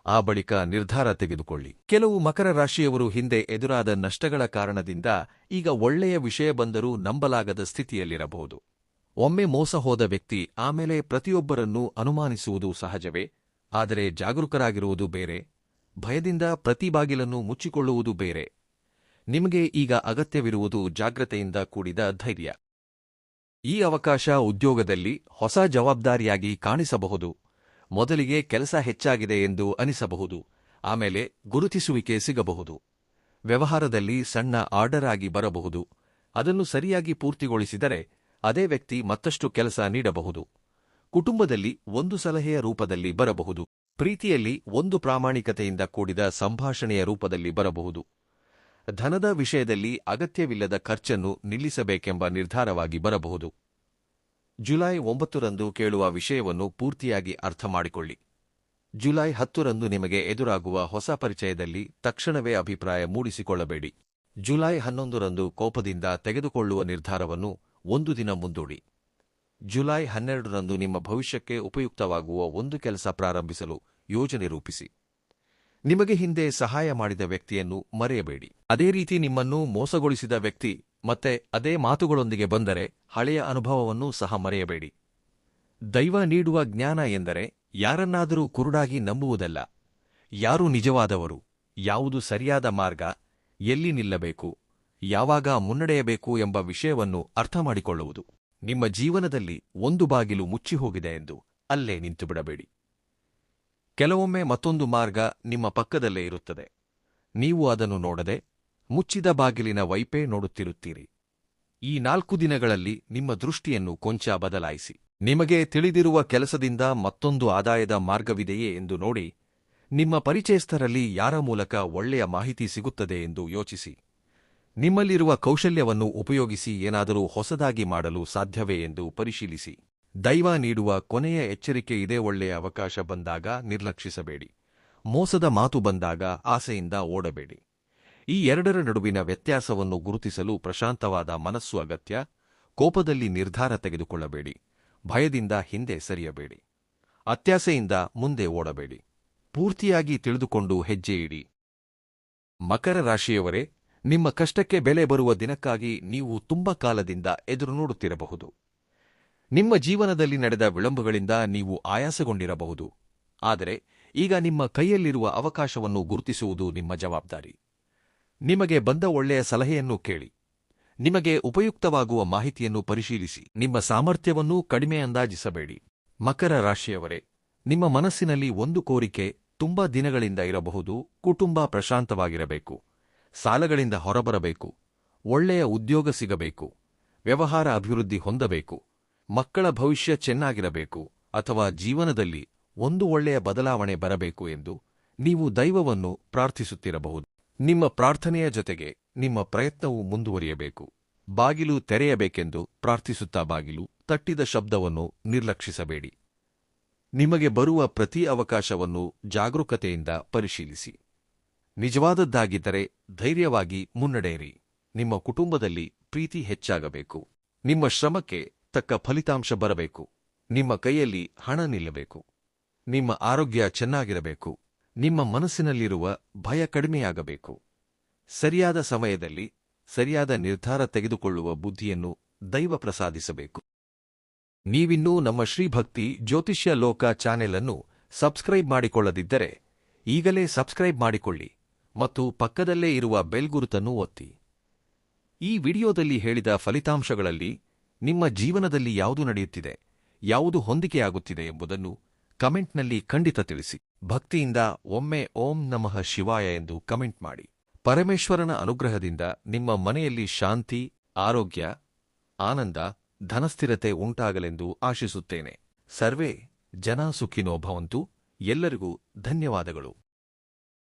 ಆ ಬಳಿಕ ನಿರ್ಧಾರ ತೆಗೆದುಕೊಳ್ಳಿ. ಕೆಲವು ಮಕರ ರಾಶಿಯವರು ಹಿಂದೆ ಎದುರಾದ ನಷ್ಟಗಳ ಕಾರಣದಿಂದ ಈಗ ಒಳ್ಳೆಯ ವಿಷಯ ಬಂದರೂ ನಂಬಲಾಗದ ಸ್ಥಿತಿಯಲ್ಲಿರಬಹುದು. ಒಮ್ಮೆ ಮೋಸ ಹೋದ ವ್ಯಕ್ತಿ ಆಮೇಲೆ ಪ್ರತಿಯೊಬ್ಬರನ್ನೂ ಅನುಮಾನಿಸುವುದು ಸಹಜವೇ. ಆದರೆ ಜಾಗರೂಕರಾಗಿರುವುದು ಬೇರೆ, ಭಯದಿಂದ ಪ್ರತಿ ಬಾಗಿಲನ್ನು ಮುಚ್ಚಿಕೊಳ್ಳುವುದು ಬೇರೆ. ನಿಮಗೆ ಈಗ ಅಗತ್ಯವಿರುವುದು ಜಾಗ್ರತೆಯಿಂದ ಕೂಡಿದ ಧೈರ್ಯ. ಈ ಅವಕಾಶ ಉದ್ಯೋಗದಲ್ಲಿ ಹೊಸ ಜವಾಬ್ದಾರಿಯಾಗಿ ಕಾಣಿಸಬಹುದು. ಮೊದಲಿಗೆ ಕೆಲಸ ಹೆಚ್ಚಾಗಿದೆ ಎಂದು ಅನಿಸಬಹುದು, ಆಮೇಲೆ ಗುರುತಿಸುವಿಕೆ ಸಿಗಬಹುದು. ವ್ಯವಹಾರದಲ್ಲಿ ಸಣ್ಣ ಆರ್ಡರ್ ಆಗಿ ಬರಬಹುದು. ಅದನ್ನು ಸರಿಯಾಗಿ ಪೂರ್ತಿಗೊಳಿಸಿದರೆ ಅದೇ ವ್ಯಕ್ತಿ ಮತ್ತಷ್ಟು ಕೆಲಸ ನೀಡಬಹುದು. ಕುಟುಂಬದಲ್ಲಿ ಒಂದು ಸಲಹೆಯ ರೂಪದಲ್ಲಿ ಬರಬಹುದು. ಪ್ರೀತಿಯಲ್ಲಿ ಒಂದು ಪ್ರಾಮಾಣಿಕತೆಯಿಂದ ಕೂಡಿದ ಸಂಭಾಷಣೆಯ ರೂಪದಲ್ಲಿ ಬರಬಹುದು. ಧನದ ವಿಷಯದಲ್ಲಿ ಅಗತ್ಯವಿಲ್ಲದ ಖರ್ಚನ್ನು ನಿಲ್ಲಿಸಬೇಕೆಂಬ ನಿರ್ಧಾರವಾಗಿ ಬರಬಹುದು. ಜುಲೈ 9 ಕೇಳುವ ವಿಷಯವನ್ನು ಪೂರ್ತಿಯಾಗಿ ಅರ್ಥಮಾಡಿಕೊಳ್ಳಿ. ಜುಲೈ 10 ನಿಮಗೆ ಎದುರಾಗುವ ಹೊಸ ಪರಿಚಯದಲ್ಲಿ ತಕ್ಷಣವೇ ಅಭಿಪ್ರಾಯ ಮೂಡಿಸಿಕೊಳ್ಳಬೇಡಿ. ಜುಲೈ 11 ಕೋಪದಿಂದ ತೆಗೆದುಕೊಳ್ಳುವ ನಿರ್ಧಾರವನ್ನು ಒಂದು ದಿನ ಮುಂದೂಡಿ. ಜುಲೈ 12 ನಿಮ್ಮ ಭವಿಷ್ಯಕ್ಕೆ ಉಪಯುಕ್ತವಾಗುವ ಒಂದು ಕೆಲಸ ಪ್ರಾರಂಭಿಸಲು ಯೋಜನೆ ರೂಪಿಸಿ. ನಿಮಗೆ ಹಿಂದೆ ಸಹಾಯ ಮಾಡಿದ ವ್ಯಕ್ತಿಯನ್ನು ಮರೆಯಬೇಡಿ. ಅದೇ ರೀತಿ ನಿಮ್ಮನ್ನು ಮೋಸಗೊಳಿಸಿದ ವ್ಯಕ್ತಿ ಮತ್ತೆ ಅದೇ ಮಾತುಗಳೊಂದಿಗೆ ಬಂದರೆ ಹಳೆಯ ಅನುಭವವನ್ನೂ ಸಹ ಮರೆಯಬೇಡಿ. ದೈವ ನೀಡುವ ಜ್ಞಾನ ಎಂದರೆ ಯಾರನ್ನಾದರೂ ಕುರುಡಾಗಿ ನಂಬುವುದಲ್ಲ. ಯಾರು ನಿಜವಾದವರು, ಯಾವುದು ಸರಿಯಾದ ಮಾರ್ಗ, ಎಲ್ಲಿ ನಿಲ್ಲಬೇಕು, ಯಾವಾಗ ಮುನ್ನಡೆಯಬೇಕು ಎಂಬ ವಿಷಯವನ್ನು ಅರ್ಥಮಾಡಿಕೊಳ್ಳುವುದು. ನಿಮ್ಮ ಜೀವನದಲ್ಲಿ ಒಂದು ಬಾಗಿಲು ಮುಚ್ಚಿಹೋಗಿದೆ ಎಂದು ಅಲ್ಲೇ ನಿಂತುಬಿಡಬೇಡಿ. ಕೆಲವೊಮ್ಮೆ ಮತ್ತೊಂದು ಮಾರ್ಗ ನಿಮ್ಮ ಪಕ್ಕದಲ್ಲೇ ಇರುತ್ತದೆ. ನೀವು ಅದನ್ನು ನೋಡದೆ ಮುಚ್ಚಿದ ಬಾಗಿಲಿನ ವೈಪೇ ನೋಡುತ್ತಿರುತ್ತೀರಿ. ಈ 4 ದಿನಗಳಲ್ಲಿ ನಿಮ್ಮ ದೃಷ್ಟಿಯನ್ನು ಕೊಂಚ ಬದಲಾಯಿಸಿ. ನಿಮಗೆ ತಿಳಿದಿರುವ ಕೆಲಸದಿಂದ ಮತ್ತೊಂದು ಆದಾಯದ ಮಾರ್ಗವಿದೆಯೇ ಎಂದು ನೋಡಿ. ನಿಮ್ಮ ಪರಿಚಯಸ್ಥರಲ್ಲಿ ಯಾರ ಮೂಲಕ ಒಳ್ಳೆಯ ಮಾಹಿತಿ ಸಿಗುತ್ತದೆ ಎಂದು ಯೋಚಿಸಿ. ನಿಮ್ಮಲ್ಲಿರುವ ಕೌಶಲ್ಯವನ್ನು ಉಪಯೋಗಿಸಿ ಏನಾದರೂ ಹೊಸದಾಗಿ ಮಾಡಲು ಸಾಧ್ಯವೇ ಎಂದು ಪರಿಶೀಲಿಸಿ. ದೈವ ನೀಡುವ ಕೊನೆಯ ಎಚ್ಚರಿಕೆ ಇದೇ: ಒಳ್ಳೆಯ ಅವಕಾಶ ಬಂದಾಗ ನಿರ್ಲಕ್ಷಿಸಬೇಡಿ. ಮೋಸದ ಮಾತು ಬಂದಾಗ ಆಸೆಯಿಂದ ಓಡಬೇಡಿ. ಈ ಎರಡರ ನಡುವಿನ ವ್ಯತ್ಯಾಸವನ್ನು ಗುರುತಿಸಲು ಪ್ರಶಾಂತವಾದ ಮನಸ್ಸು ಅಗತ್ಯ. ಕೋಪದಲ್ಲಿ ನಿರ್ಧಾರ ತೆಗೆದುಕೊಳ್ಳಬೇಡಿ. ಭಯದಿಂದ ಹಿಂದೆ ಸರಿಯಬೇಡಿ. ಅತ್ಯಾಸೆಯಿಂದ ಮುಂದೆ ಓಡಬೇಡಿ. ಪೂರ್ತಿಯಾಗಿ ತಿಳಿದುಕೊಂಡು ಹೆಜ್ಜೆ ಇಡಿ. ಮಕರ ರಾಶಿಯವರೇ, ನಿಮ್ಮ ಕಷ್ಟಕ್ಕೆ ಬೆಲೆ ಬರುವ ದಿನಕ್ಕಾಗಿ ನೀವು ತುಂಬಾ ಕಾಲದಿಂದ ಎದುರು ನೋಡುತ್ತಿರಬಹುದು. ನಿಮ್ಮ ಜೀವನದಲ್ಲಿ ನಡೆದ ವಿಳಂಬಗಳಿಂದ ನೀವು ಆಯಾಸಗೊಂಡಿರಬಹುದು. ಆದರೆ ಈಗ ನಿಮ್ಮ ಕೈಯಲ್ಲಿರುವ ಅವಕಾಶವನ್ನು ಗುರುತಿಸುವುದು ನಿಮ್ಮ ಜವಾಬ್ದಾರಿ. ನಿಮಗೆ ಬಂದ ಒಳ್ಳೆಯ ಸಲಹೆಯನ್ನು ಕೇಳಿ. ನಿಮಗೆ ಉಪಯುಕ್ತವಾಗುವ ಮಾಹಿತಿಯನ್ನು ಪರಿಶೀಲಿಸಿ. ನಿಮ್ಮ ಸಾಮರ್ಥ್ಯವನ್ನೂ ಕಡಿಮೆ ಅಂದಾಜಿಸಬೇಡಿ. ಮಕರ ರಾಶಿಯವರೇ, ನಿಮ್ಮ ಮನಸ್ಸಿನಲ್ಲಿ ಒಂದು ಕೋರಿಕೆ ತುಂಬಾ ದಿನಗಳಿಂದ ಇರಬಹುದು. ಕುಟುಂಬ ಪ್ರಶಾಂತವಾಗಿರಬೇಕು, ಸಾಲಗಳಿಂದ ಹೊರಬರಬೇಕು, ಒಳ್ಳೆಯ ಉದ್ಯೋಗ ಸಿಗಬೇಕು, ವ್ಯವಹಾರ ಅಭಿವೃದ್ಧಿ ಹೊಂದಬೇಕು, ಮಕ್ಕಳ ಭವಿಷ್ಯ ಚೆನ್ನಾಗಿರಬೇಕು, ಅಥವಾ ಜೀವನದಲ್ಲಿ ಒಂದು ಒಳ್ಳೆಯ ಬದಲಾವಣೆ ಬರಬೇಕು ಎಂದು ನೀವು ದೈವವನ್ನು ಪ್ರಾರ್ಥಿಸುತ್ತಿರಬಹುದು. ನಿಮ್ಮ ಪ್ರಾರ್ಥನೆಯ ಜೊತೆಗೆ ನಿಮ್ಮ ಪ್ರಯತ್ನವೂ ಮುಂದುವರಿಯಬೇಕು. ಬಾಗಿಲು ತೆರೆಯಬೇಕೆಂದು ಪ್ರಾರ್ಥಿಸುತ್ತಾ ಬಾಗಿಲು ತಟ್ಟಿದ ಶಬ್ದವನ್ನು ನಿರ್ಲಕ್ಷಿಸಬೇಡಿ. ನಿಮಗೆ ಬರುವ ಪ್ರತಿ ಅವಕಾಶವನ್ನು ಜಾಗರೂಕತೆಯಿಂದ ಪರಿಶೀಲಿಸಿ. ನಿಜವಾದದ್ದಾಗಿದ್ದರೆ ಧೈರ್ಯವಾಗಿ ಮುನ್ನಡೆಯಿರಿ. ನಿಮ್ಮ ಕುಟುಂಬದಲ್ಲಿ ಪ್ರೀತಿ ಹೆಚ್ಚಾಗಬೇಕು. ನಿಮ್ಮ ಶ್ರಮಕ್ಕೆ ತಕ್ಕ ಫಲಿತಾಂಶ ಬರಬೇಕು. ನಿಮ್ಮ ಕೈಯಲ್ಲಿ ಹಣ ನಿಲ್ಲಬೇಕು. ನಿಮ್ಮ ಆರೋಗ್ಯ ಚೆನ್ನಾಗಿರಬೇಕು. ನಿಮ್ಮ ಮನಸ್ಸಿನಲ್ಲಿರುವ ಭಯ ಕಡಿಮೆಯಾಗಬೇಕು. ಸರಿಯಾದ ಸಮಯದಲ್ಲಿ ಸರಿಯಾದ ನಿರ್ಧಾರ ತೆಗೆದುಕೊಳ್ಳುವ ಬುದ್ಧಿಯನ್ನು ದೈವ ಪ್ರಸಾದಿಸಬೇಕು. ನೀವಿನ್ನೂ ನಮ್ಮ ಶ್ರೀಭಕ್ತಿ ಜ್ಯೋತಿಷ್ಯ ಲೋಕ ಚಾನೆಲ್ ಅನ್ನು ಸಬ್ಸ್ಕ್ರೈಬ್ ಮಾಡಿಕೊಳ್ಳದಿದ್ದರೆ ಈಗಲೇ ಸಬ್ಸ್ಕ್ರೈಬ್ ಮಾಡಿಕೊಳ್ಳಿ ಮತ್ತು ಪಕ್ಕದಲ್ಲೇ ಇರುವ ಬೆಲ್ ಗುರುತನ್ನು ಒತ್ತಿ. ಈ ವಿಡಿಯೋದಲ್ಲಿ ಹೇಳಿದ ಫಲಿತಾಂಶಗಳಲ್ಲಿ ನಿಮ್ಮ ಜೀವನದಲ್ಲಿ ಯಾವುದು ನಡೆಯುತ್ತಿದೆ, ಯಾವುದು ಹೊಂದಿಕೆಯಾಗುತ್ತಿದೆ ಎಂಬುದನ್ನು ಕಮೆಂಟ್ನಲ್ಲಿ ಖಂಡಿತ ತಿಳಿಸಿ. ಭಕ್ತಿಯಿಂದ ಒಮ್ಮೆ ಓಂ ನಮಃ ಶಿವಾಯ ಎಂದು ಕಮೆಂಟ್ ಮಾಡಿ. ಪರಮೇಶ್ವರನ ಅನುಗ್ರಹದಿಂದ ನಿಮ್ಮ ಮನೆಯಲ್ಲಿ ಶಾಂತಿ, ಆರೋಗ್ಯ, ಆನಂದ, ಧನಸ್ಥಿರತೆ ಉಂಟಾಗಲೆಂದು ಆಶಿಸುತ್ತೇನೆ. ಸರ್ವೇ ಜನಾ ಸುಖಿನೋ ಭವಂತು. ಎಲ್ಲರಿಗೂ ಧನ್ಯವಾದಗಳು.